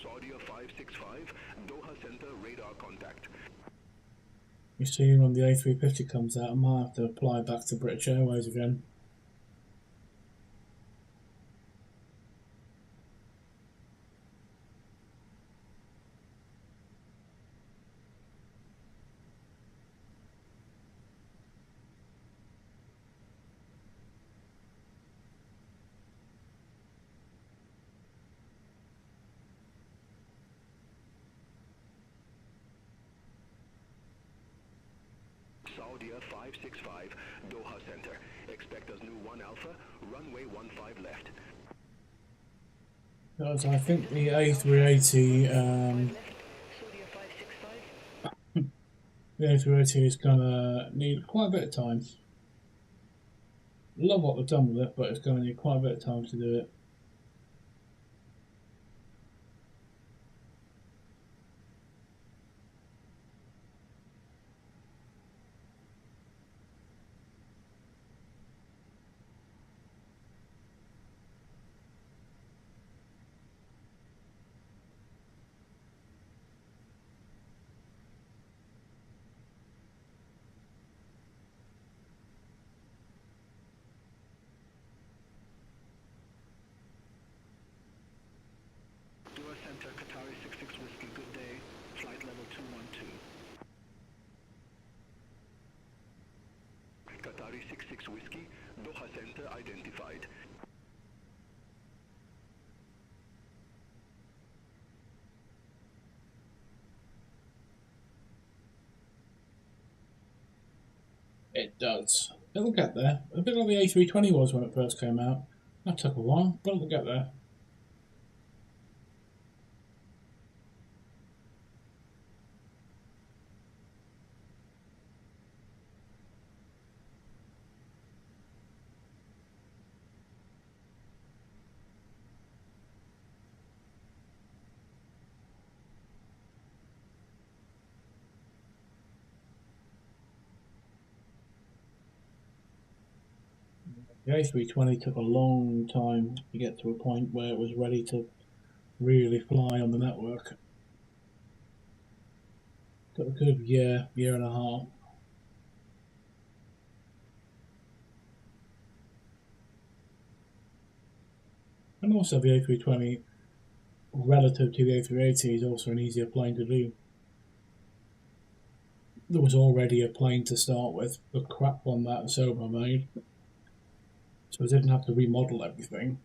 Saudi 565, Doha Center, radar contact.
You see, when the A350 comes out, I might have to apply back to British Airways again.
Saudi 565, Doha Center. Expect us new 1 Alpha, runway 15 left.
Because I think the A380, the A380 is gonna need quite a bit of time. Love what they've done with it, but it's gonna need quite a bit of time to do it. It does. It'll get there. A bit like the A320 was when it first came out. That took a while, but it'll get there. The A320 took a long time to get to a point where it was ready to really fly on the network. Took a good year and a half. And also the A320, relative to the A380, is also an easier plane to do. There was already a plane to start with, the crap one that Soba made. So I didn't have to remodel everything.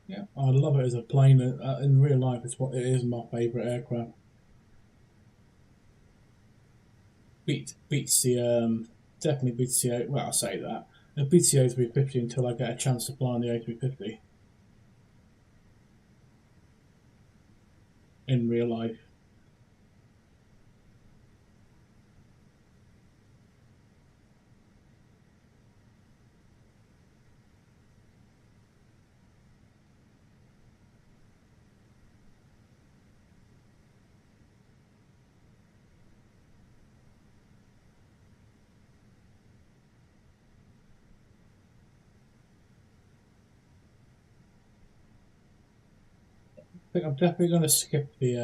Yeah, I love it as a plane. In real life, it's what it is my favourite aircraft. Beats the definitely beats the well, I'll say that. It beats the A350 until I get a chance to fly on the A350 in real life. I think I'm definitely going to skip the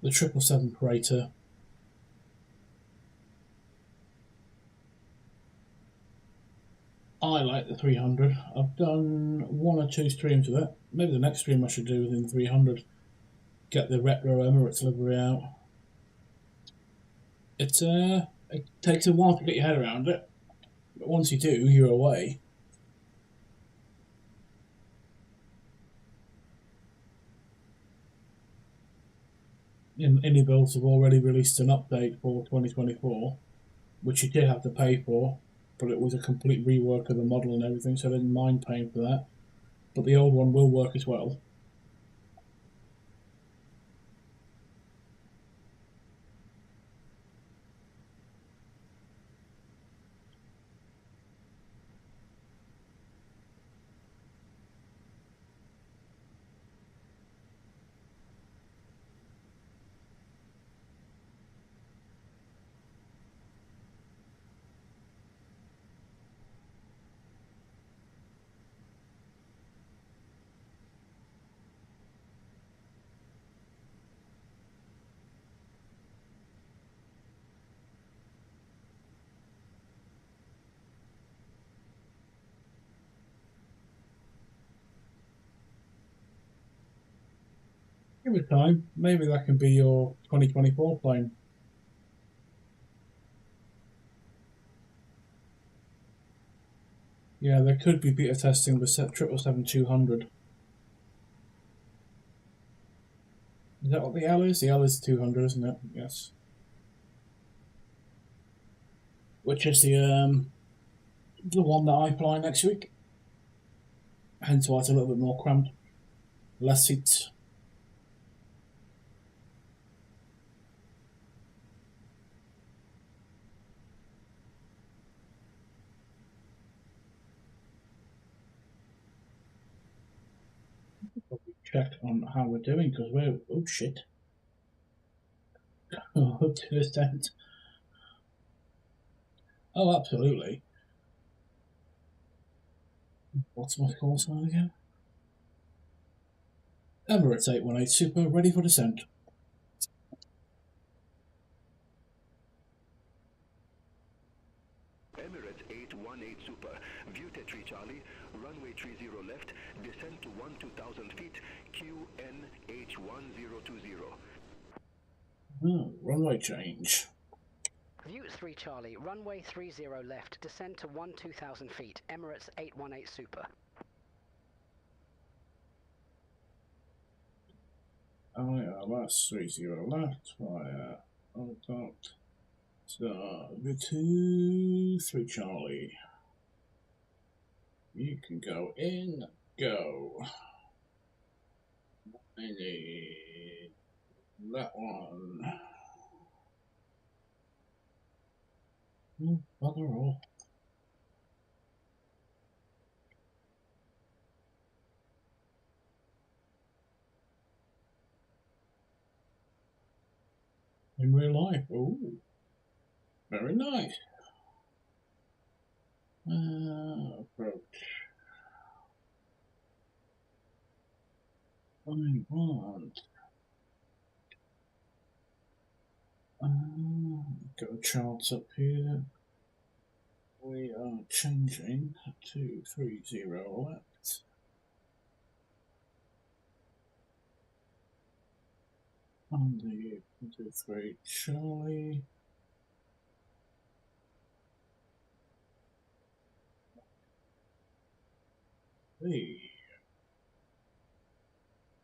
777 Praetor. I like the 300. I've done 1 or 2 streams with it. Maybe the next stream I should do within 300. Get the retro Emirates livery out. It takes a while to get your head around it, but once you do, you're away. Builds have already released an update for 2024, which you did have to pay for, but it was a complete rework of the model and everything, so I didn't mind paying for that. But the old one will work as well. Give it time. Maybe that can be your 2024 plane. Yeah, there could be beta testing with 777-200. Is that what the L is? The L is 200, isn't it? Yes. Which is the one that I fly next week. Hence why it's a little bit more cramped. Less seats. Probably check on how we're doing because we're oh shit. Oh, to this tent. Oh, absolutely. What's my call sign again? Emirates 818 Super, ready for descent.
Emirates 818 Super, view Tetri Charlie, runway 30 left, descend to 12,000 feet, QNH1020.
Runway change.
View 3 Charlie, runway 30 left, descend to 12,000 feet, Emirates 818 Super.
Last 30 left, via contact. So, go to 3 Charlie. You can go in, go. I need that one. Bugger all. In real life, ooh, very nice. Approach. I want. Got charts up here. We are changing to 30 left. On the 3 Charlie. The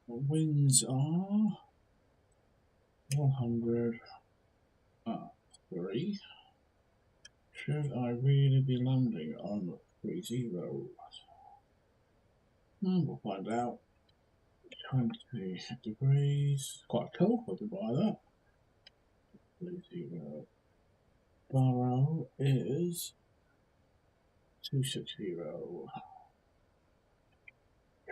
winds are 103. Should I really be landing on 30? We'll find out. 20 degrees. Quite cold, I'll be by that. 30. Barrow is 260.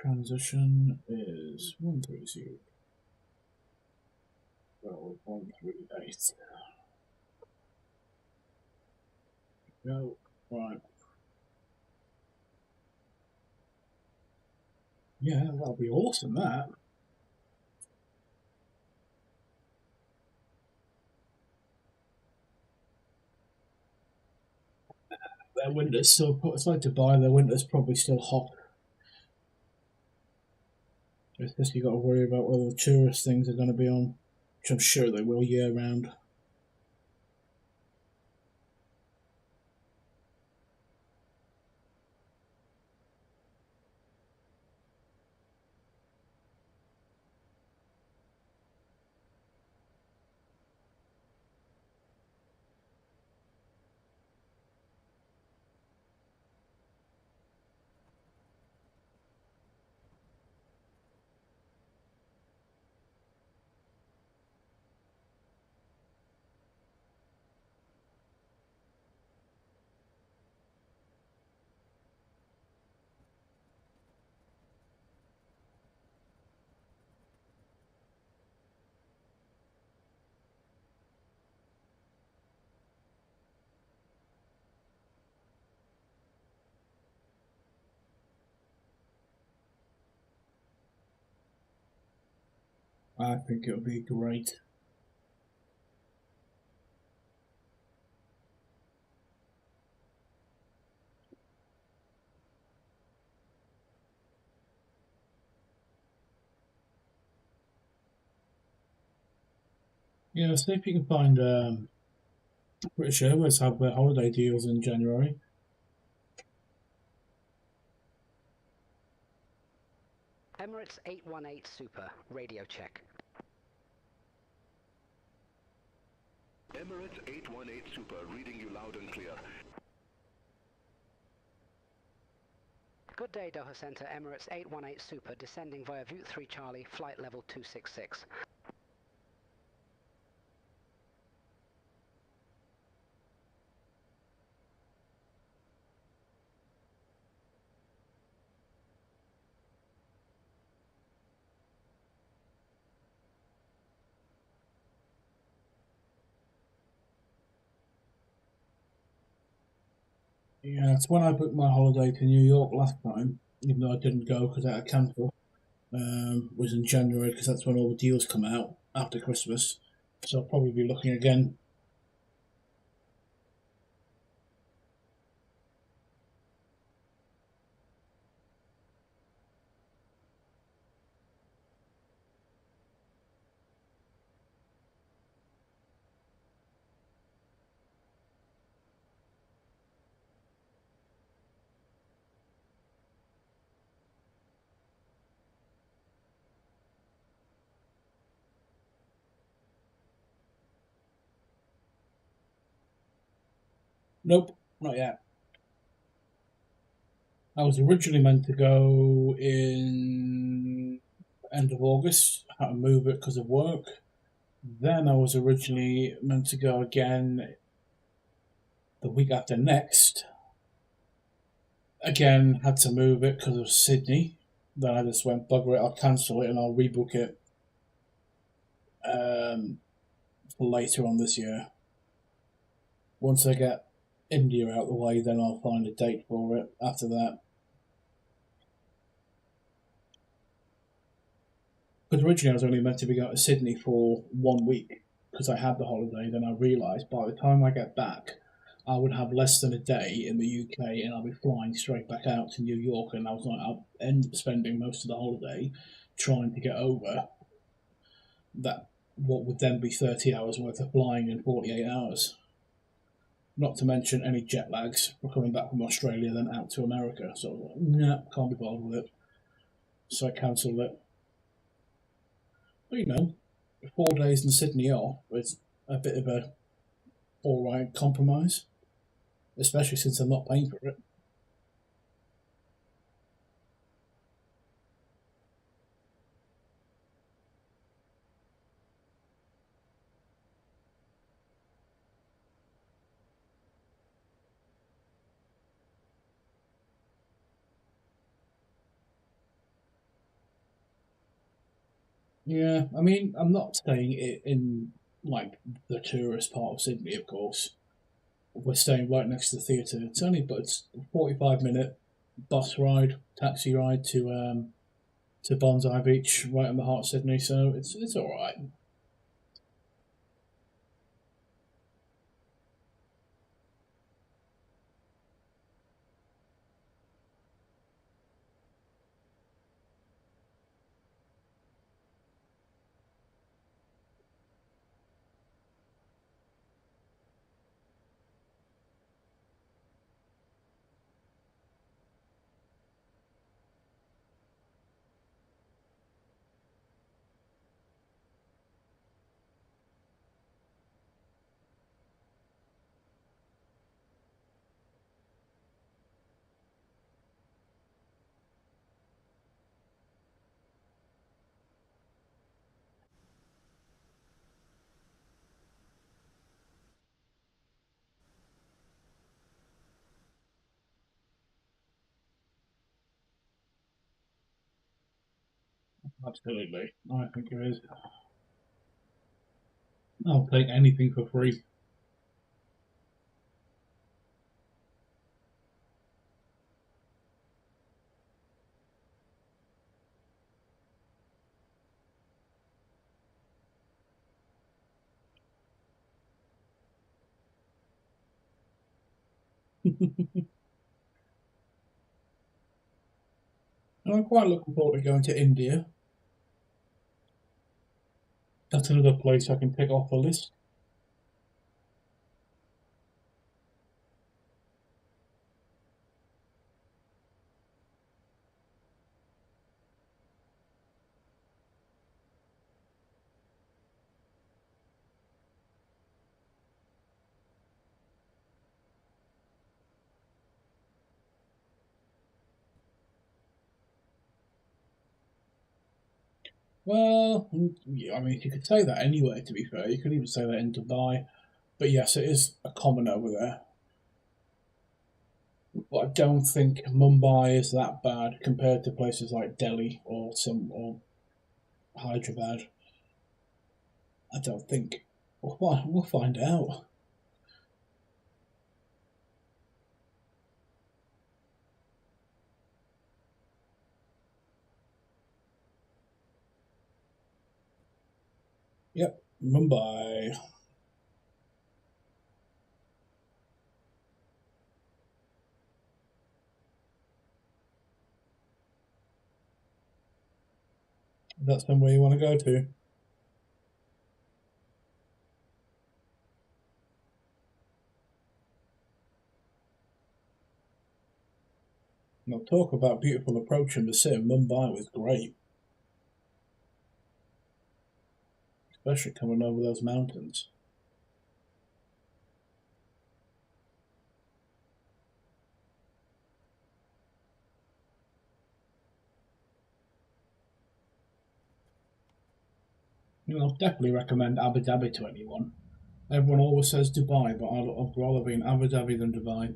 Transition is 130. Well, 138. Go. Right. Yeah, that'll be awesome, that. Their winter's still, it's like Dubai, their winter's probably still hot. It's just you got to worry about whether the tourist things are going to be on, which I'm sure they will year round. I think it'll be great. Yeah, see if you can find British Airways have their holiday deals in January.
Emirates 818 Super, radio check.
Emirates 818 Super, reading you loud and clear.
Good day, Doha Center, Emirates 818 Super, descending via View 3 Charlie, flight level 266.
Yeah, it's when I booked my holiday to New York last time, even though I didn't go because I had to cancel. Was in January because that's when all the deals come out after Christmas. So I'll probably be looking again. Nope, not yet. I was originally meant to go in end of August. I had to move it because of work. Then I was originally meant to go again the week after next. Again, had to move it because of Sydney. Then I just went, bugger it, I'll cancel it and I'll rebook it for later on this year. Once I get India out of the way, then I'll find a date for it after that. Because originally I was only meant to be going to Sydney for 1 week because I had the holiday. Then I realised by the time I get back, I would have less than a day in the UK and I'll be flying straight back out to New York. And I was like, I'll end up spending most of the holiday trying to get over that, what would then be 30 hours worth of flying in 48 hours. Not to mention any jet lags for coming back from Australia then out to America. So I was like, nah, can't be bothered with it. So I cancelled it. But you know, 4 days in Sydney off is a bit of a alright compromise. Especially since I'm not paying for it. Yeah, I mean, I'm not staying in like the tourist part of Sydney, of course. We're staying right next to the theatre. It's only, but it's a 45-minute bus ride, taxi ride to Bondi Beach, right in the heart of Sydney. So it's all right. Absolutely, I think it is. I'll take anything for free. And I'm quite looking forward to going to India. That's another place I can tick off the list. Well, yeah, I mean, you could say that anyway, to be fair. You could even say that in Dubai. But yes, it is a common over there. But I don't think Mumbai is that bad compared to places like Delhi or Hyderabad. I don't think. We'll find out. Yep, Mumbai. That's somewhere you want to go to. Now, talk about beautiful approach in the city. Mumbai was great. Especially coming over those mountains. I'll definitely recommend Abu Dhabi to anyone. Everyone always says Dubai, but I'd rather be in Abu Dhabi than Dubai.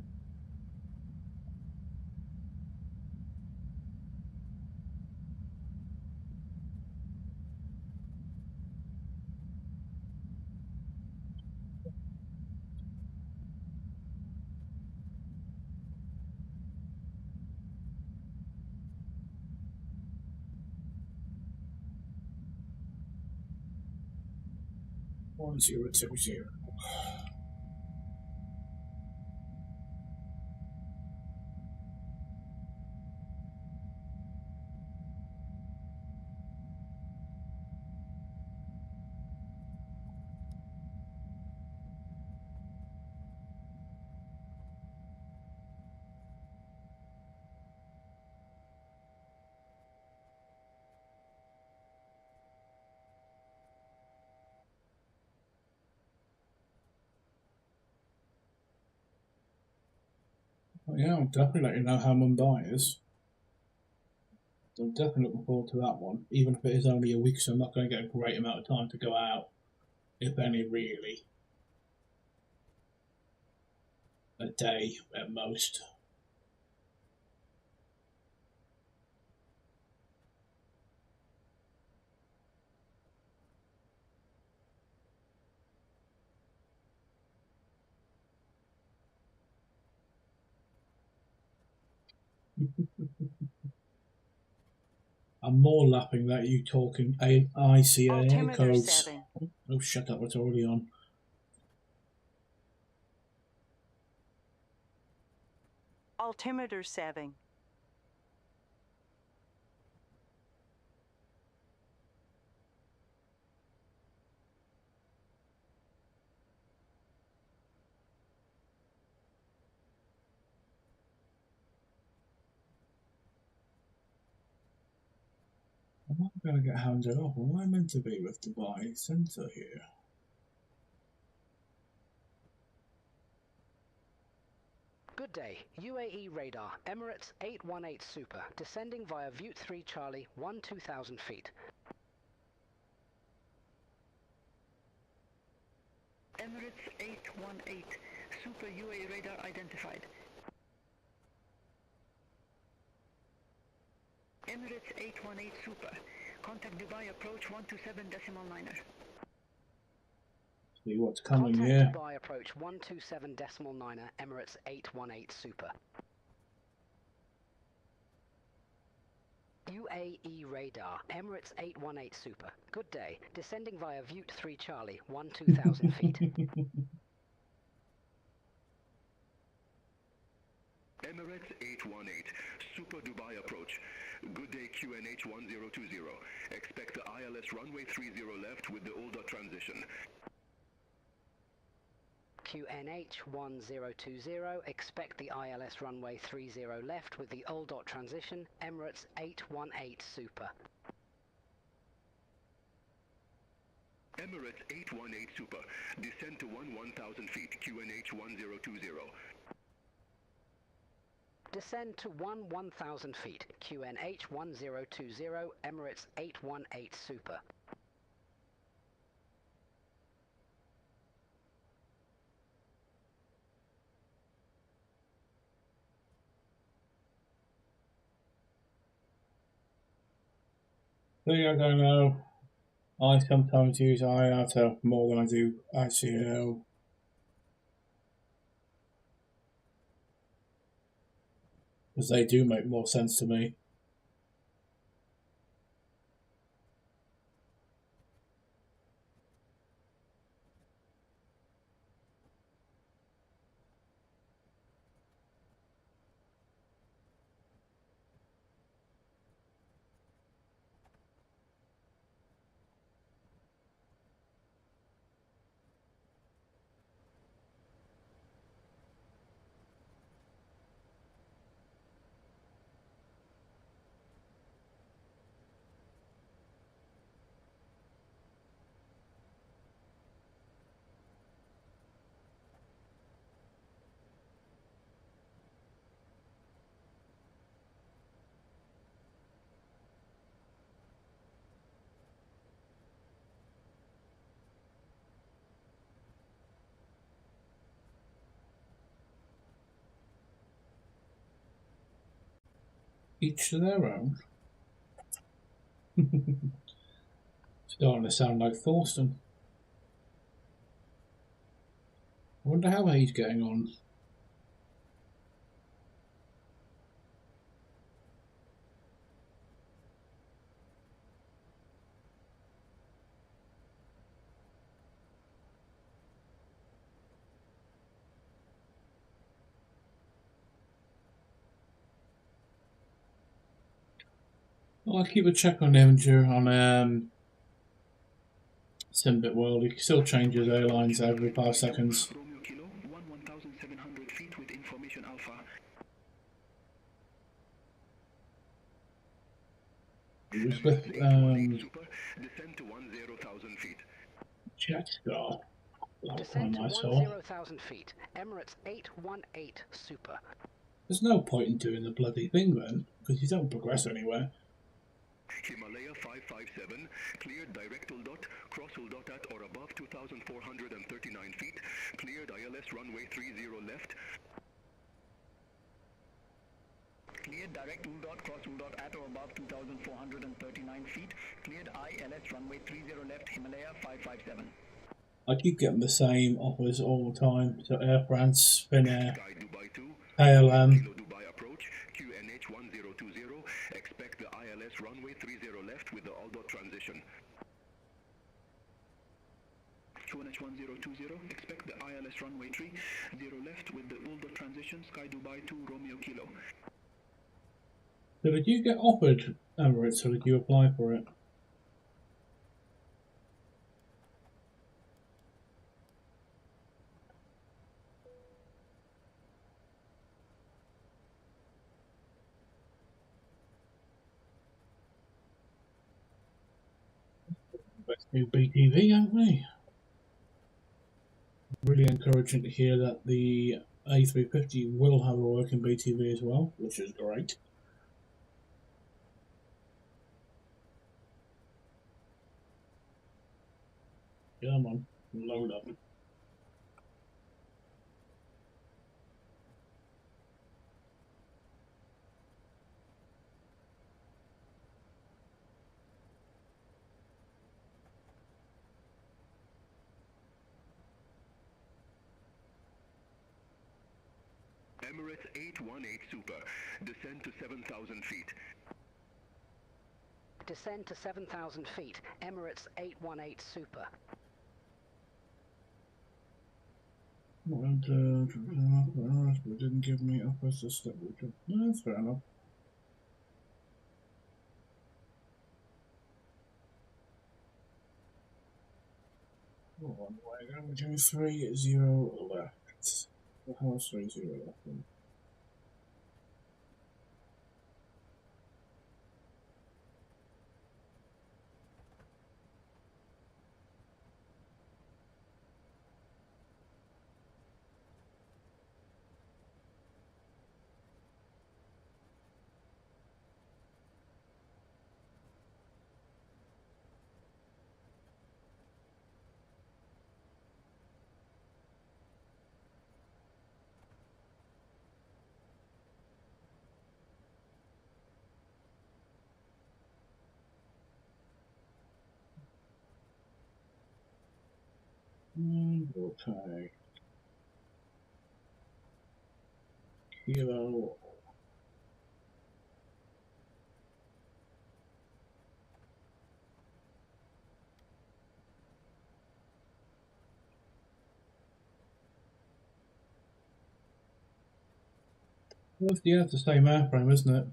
One 020. Yeah, I'll definitely let you know how Mumbai is. I'm definitely looking forward to that one, even if it is only a week, so I'm not going to get a great amount of time to go out, if any, really. A day at most. I'm more laughing at you talking ICAA codes.
Setting.
Oh, shut up, it's already on.
Altimeter setting.
I'm not going to get handed off. Am I meant to be with Dubai Centre here?
Good day, UAE radar, Emirates 818 Super, descending via Vute 3 Charlie, 2000 feet.
Emirates 818 Super UAE radar identified. Emirates 818 Super, contact Dubai approach 127.9er.
See what's coming
Contact
here.
Dubai approach 127.9er, Emirates 818 Super. UAE radar, Emirates 818 Super. Good day, descending via Vute 3 Charlie, 2000 feet.
Emirates 818, Super Dubai approach. Good day QNH 1020. Expect the ILS runway 30 left with the older transition.
QNH 1020, expect the ILS runway 30 left with the old dot transition, Emirates 818 Super.
Emirates 818 Super, descend to 1000 feet, QNH 1020.
Descend to 1000 feet, QNH 1020, Emirates 818 Super.
I don't know. I sometimes use IATA more than I do ICAO. Because they do make more sense to me. Each to their own. Starting to sound like Thorsten. I wonder how he's getting on. Well, I'll keep a check on him on Simbit World. He still changes airlines every 5 seconds.
Romeo Kilo, 1,700 feet with information Alpha.
Elizabeth,
Descend to 10,000 feet.
Jetstar.
Descend to 10,000 feet. Emirates 818 Super.
There's no point in doing the bloody thing then, because you don't progress anywhere.
Himalaya 557, cleared direct hold dot, cross hold dot at or above 2,439 feet, cleared ILS runway 30 left.
Cleared direct hold dot, cross hold dot at or above 2,439 feet, cleared ILS runway 30 left, Himalaya 557.
I keep getting the same offers all the time, so Air France, Finnair, KLM.
Dubai approach, QNH 1020, expect the ILS runway 30 left with the all dot transition.
QNH 1020, expect the ILS runway 30 left with the all dot transition, Sky Dubai 2 Romeo Kilo.
So did you get offered Emirates or did you apply for it? Let's do BTV, haven't we? Really encouraging to hear that the A350 will have a working BTV as well, which is great. Come on, load up.
Emirates 818 Super, descend to 7,000 feet.
Descend to 7,000 feet. Emirates 818 Super.
Well, but didn't give me offers to step with. No, that's fair enough. One way, I'm doing 30 left. The house 30 left. Okay. Kilo. Well, yeah, it's the same airframe, isn't it?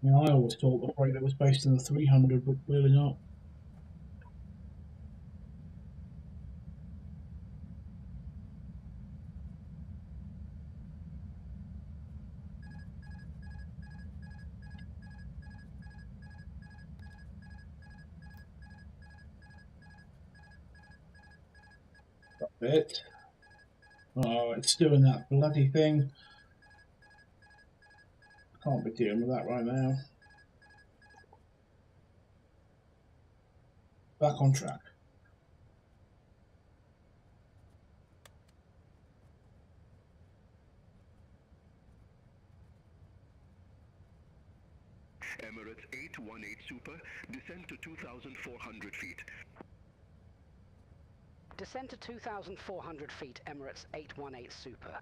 I mean, I always thought the freighter was based in the 300, but clearly not. Stop it. Oh, it's doing that bloody thing. Can't be dealing with that right now. Back on track.
Emirates 818 Super, descend to 2,400 feet.
Descend to 2,400 feet, Emirates 818 Super.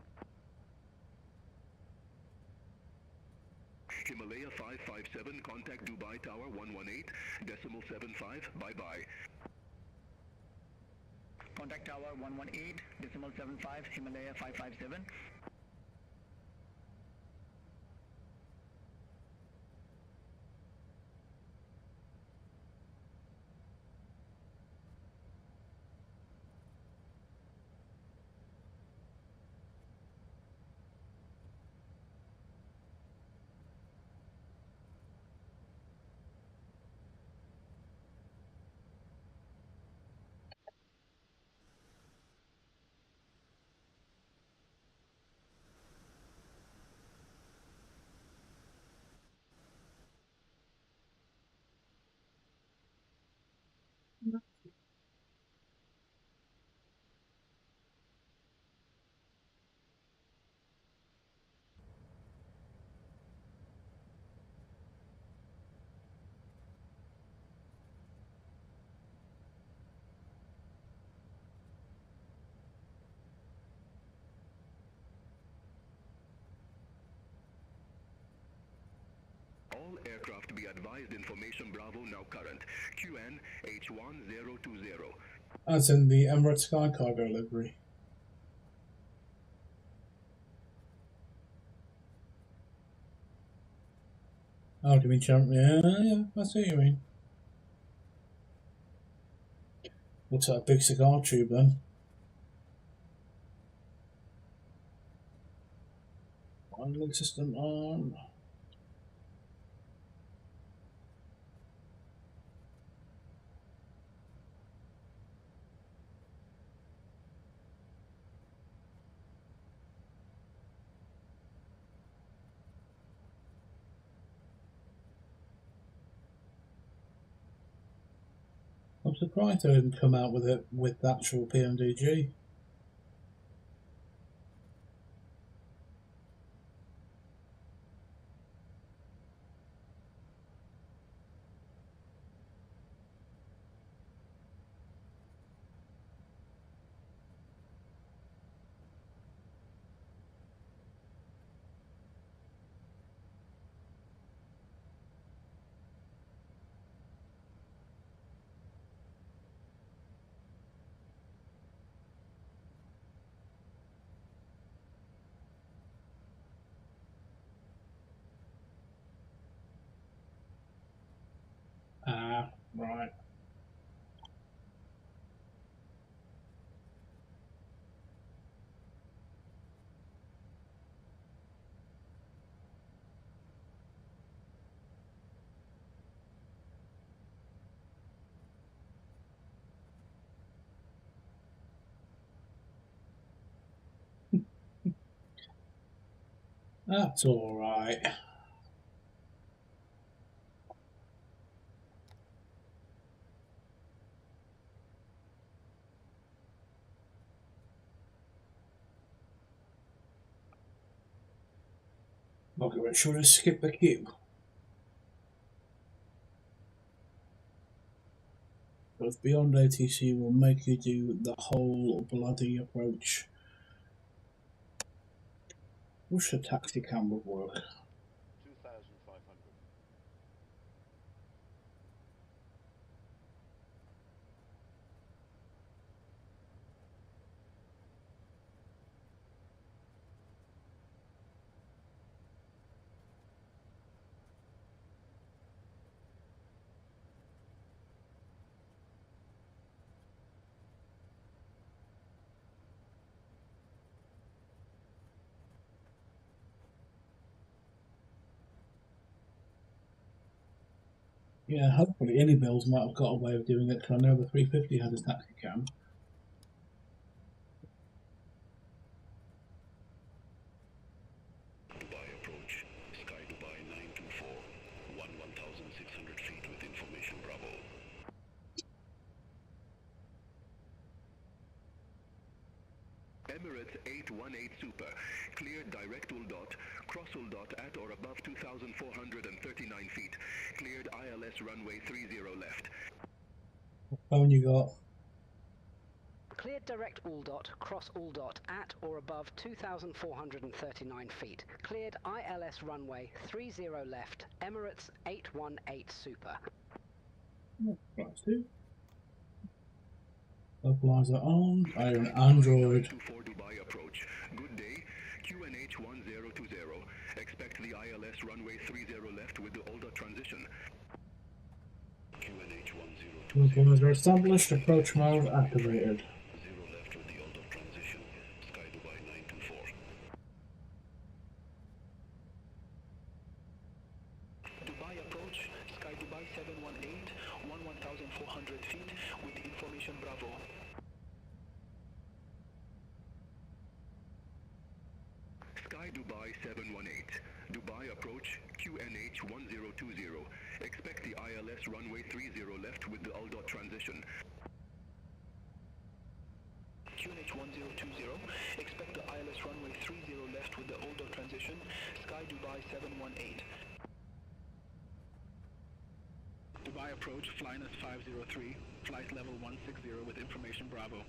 Himalaya 557, contact Dubai Tower 118.75, bye-bye.
Contact Tower 118.75, Himalaya 557.
All aircraft be advised, information Bravo now current. QN H1020.
As in the Emirates Sky Cargo livery. Oh, do you mean champ? Yeah, I see what you mean. Looks like a big cigar tube then. Handling system on. I'm surprised they didn't come out with it with the actual PMDG. Ah, right. That's all right. Okay, right, should I skip the queue? Because Beyond ATC will make you do the whole bloody approach. Wish the taxi cam would work.
2,500.
Yeah, hopefully any builds might have got a way of doing it, because I know the 350 has a taxi cam.
Dubai approach, Sky Dubai 924, 1,600 feet with information Bravo.
Emirates 818 Super, cleared direct Ul dot, cross Ul dot at or above 2,439 feet, cleared ILS runway 30 left.
What phone you got?
Cleared direct Ul dot, cross Ul dot at or above 2,439 feet. Cleared ILS runway 30 left, Emirates 818 Super.
That's two. Localizer on. I am Android.
24 Dubai approach. Good day. QNH 1020. Expect the ILS runway 30 left with the older transition.
QNH 1020.
Localizer established. Approach mode activated.
0 left with the older transition. Sky Dubai 924.
Dubai approach, Sky Dubai 718, 1,400 feet with information Bravo.
Sky Dubai 718. Dubai approach QNH 1020. Expect the ILS runway 30 left with the ULDOT transition.
QNH 1020, expect the ILS runway 30 left with the older transition, Sky Dubai 718. Dubai approach, Flyness 503, flight level 160 with information Bravo.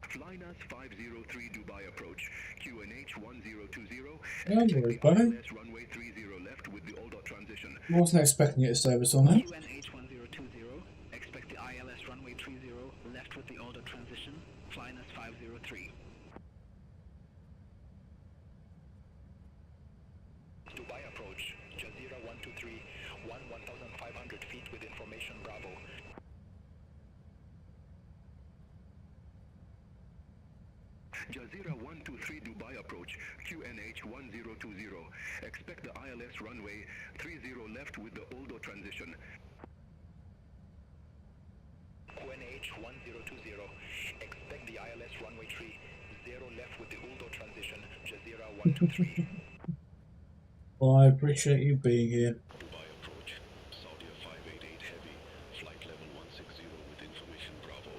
Flyness 503 Dubai approach QNH 1020.
Android,
Expect the
buddy.
ILS runway 30 left with the ULDOT transition.
Wasn't expecting it to service on it.
QNH 1020, expect the ILS runway 30 left with the older transition, Flyness 503. Dubai approach, Jazeera 123, 1,500 feet with information Bravo.
Jazeera 123 Dubai approach QNH 1020. Expect the ILS runway 30 left with the older transition.
QNH 1020, expect the ILS runway 30 left with the older transition, Jazeera 123.
Well, I appreciate you being here.
Dubai approach. Saudi 588 Heavy. Flight level 160 with information Bravo.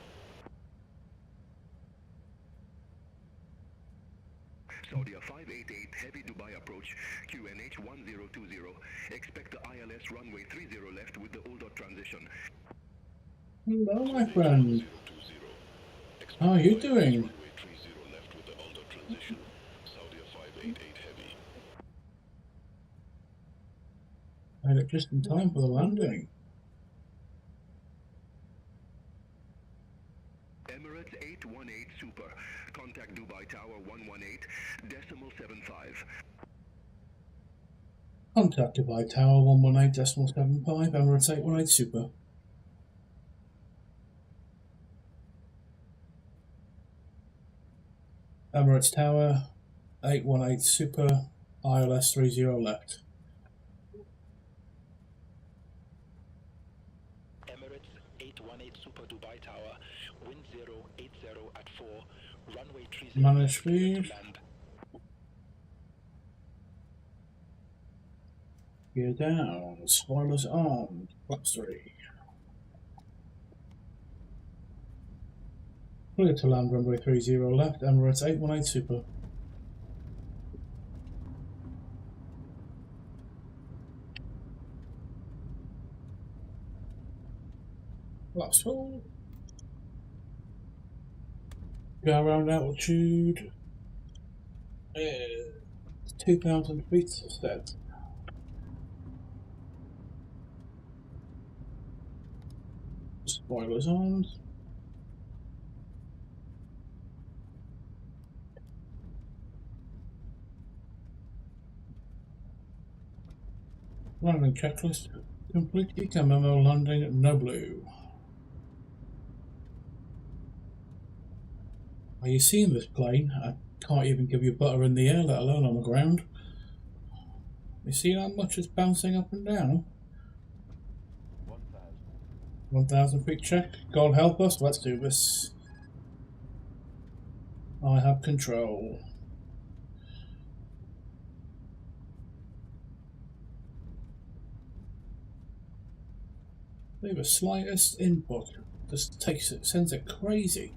Saudi 588 Heavy Dubai approach QNH 1020. Expect the ILS runway 30 left with the older transition.
Hello, my friend. How are you doing?
Runway 30 left with the older transition. Saudi 588 Heavy.
Made it just in time for the landing.
Emirates 818 Super. Contact Dubai Tower 118.75.
Contacted by Tower 118.75, Emirates 818 Super. Emirates Tower 818 Super, ILS 30 left.
Emirates 818 Super Dubai Tower, wind 080 at 4, runway 30
Manage
clear to
speed.
land.
Gear down, spoilers on, flaps 3. Clear to land, runway 30 left, Emirates 818 Super. Flaps full. Go around altitude. 2,000 feet instead. Spoilers on. Landing checklist completely. Memo landing, no blue. Are you seeing this plane? I can't even give you butter in the air, let alone on the ground. You see how much it's bouncing up and down? 1,000 feet check. God help us, let's do this. I have control. Leave the slightest input. Just takes it, sends it crazy.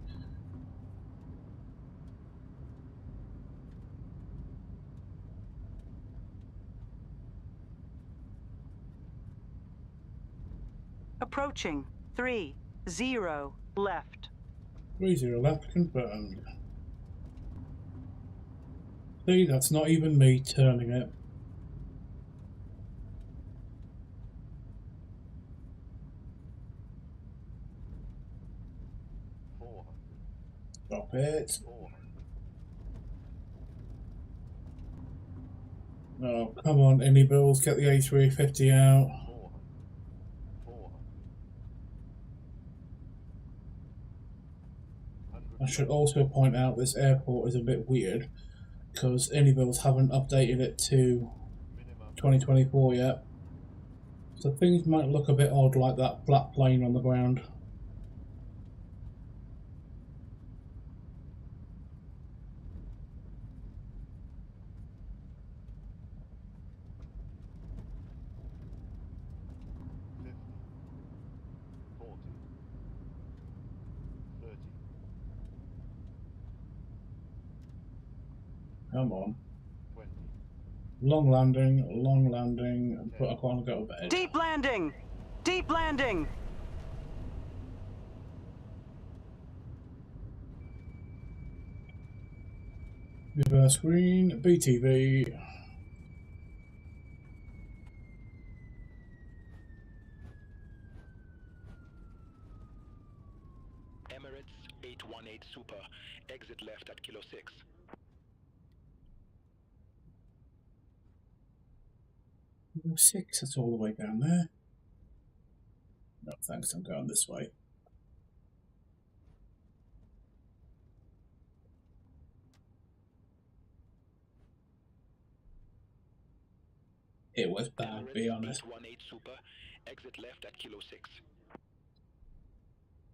Approaching 30 left.
30 left, confirmed. See, that's not even me turning it. Stop it. Oh, come on, any bills, get the A350 out. I should also point out this airport is a bit weird because any bills haven't updated it to 2024 yet. So things might look a bit odd, like that flat plane on the ground. Come on. Long landing, but I can't go to bed.
Deep landing! Deep landing!
Reverse green, BTV.
Emirates 818 Super, exit left at Kilo 6.
Kilo 6, that's all the way down there. No thanks, I'm going this way. It was bad, to be honest.
818 Super, exit left at Kilo 6.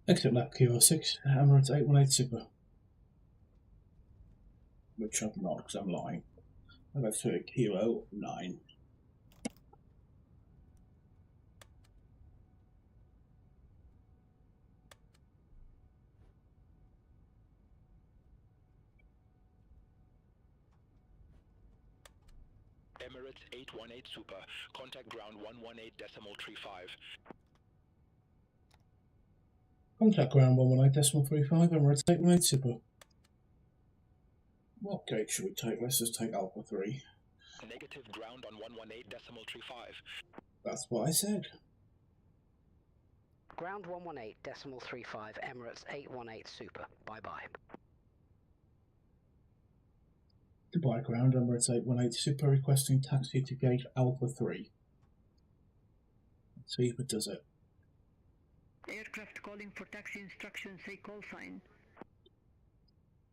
Exit left, Kilo 6, Emirates 818 Super. Which I'm not, because I'm lying. I got to Kilo 9.
Emirates 818 Super, contact ground 118.35.
Contact ground 118.35, Emirates 818 Super. What gate should we take? Let's just take Alpha 3.
Negative ground on 118.35.
That's what I said.
Ground 118.35, Emirates 818 Super. Bye-bye.
Goodbye ground, Emirates 818 Super, requesting taxi to gate Alpha 3. Let's see if it does it.
Aircraft calling for taxi instructions, say call sign.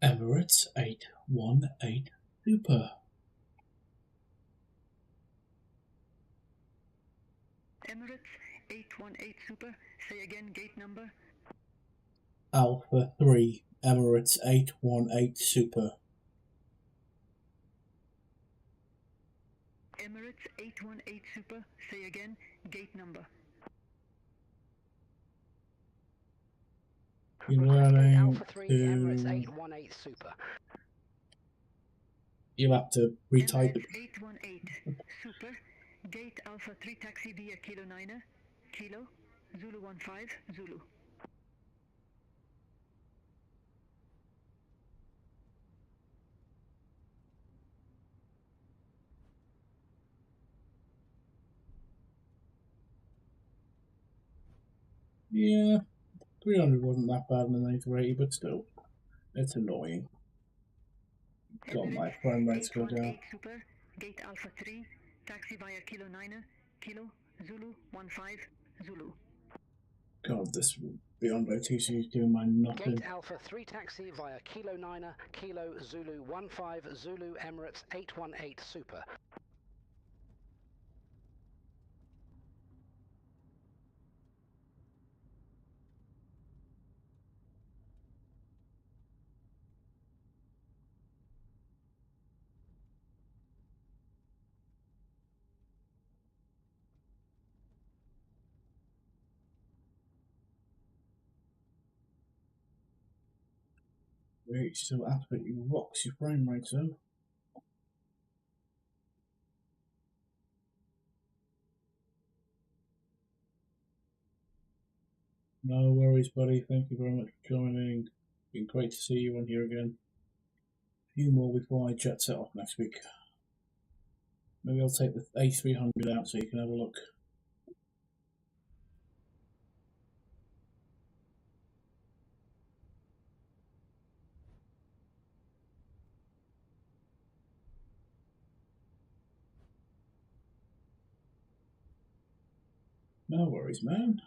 Emirates 818 Super.
Emirates 818 Super, say again gate number.
Alpha 3, Emirates 818 Super.
Emirates 818 Super, say again gate number.
Alpha 3, Emirates 818 Super.
You'll have to retype it.
818 Super, gate Alpha 3 taxi via Kilo 9, Kilo, Zulu 15, Zulu.
Yeah, 300 wasn't that bad in an A380, but still, it's annoying. God, my frame rates go down.
Super, gate Alpha 3, taxi via Kilo 9, Kilo, Zulu 15, Zulu.
God, this Beyond OTC is doing my nothing.
Gate Alpha 3 taxi via Kilo 9, Kilo, Zulu 15, Zulu, Emirates 818 Super.
It still absolutely rocks your frame rate, though. No worries, buddy. Thank you very much for joining. It's been great to see you on here again. A few more before I jet set off next week. Maybe I'll take the A300 out so you can have a look. No worries, man.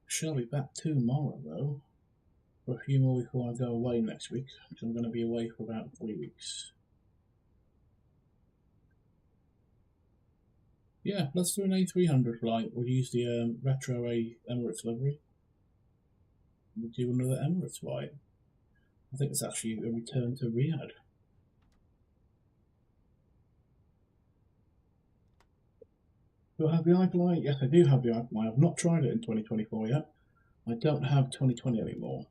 Shall be back tomorrow, though, for a few more before I go away next week, because I'm going to be away for about 3 weeks. Yeah, let's do an A300 flight. We'll use the Retro Emirates livery. We'll do another Emirates flight. I think it's actually a return to Riyadh. Do I have the iFly? Yes, I do have the iFly. I've not tried it in 2024 yet. I don't have 2020 anymore.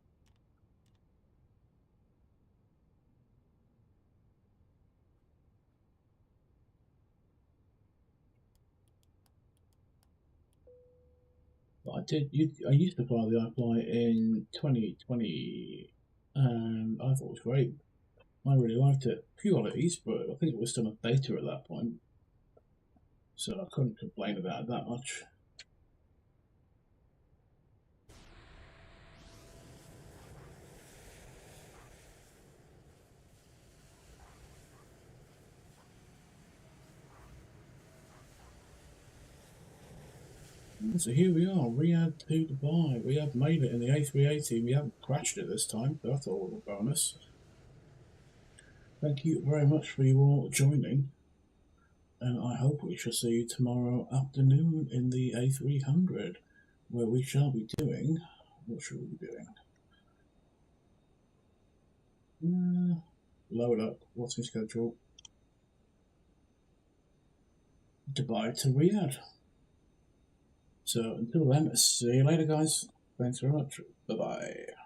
But I used to fly the iFly in 2020, and I thought it was great. I really liked it. Few oddities, but I think it was still a beta at that point, so I couldn't complain about it that much. So here we are, Riyadh to Dubai. We have made it in the A380. We haven't crashed it this time, so that's all a bonus. Thank you very much for you all joining, and I hope we shall see you tomorrow afternoon in the A300, where we shall be doing... What should we be doing? Load up. What's my schedule? Dubai to Riyadh. So until then, see you later, guys. Thanks very much. Bye-bye.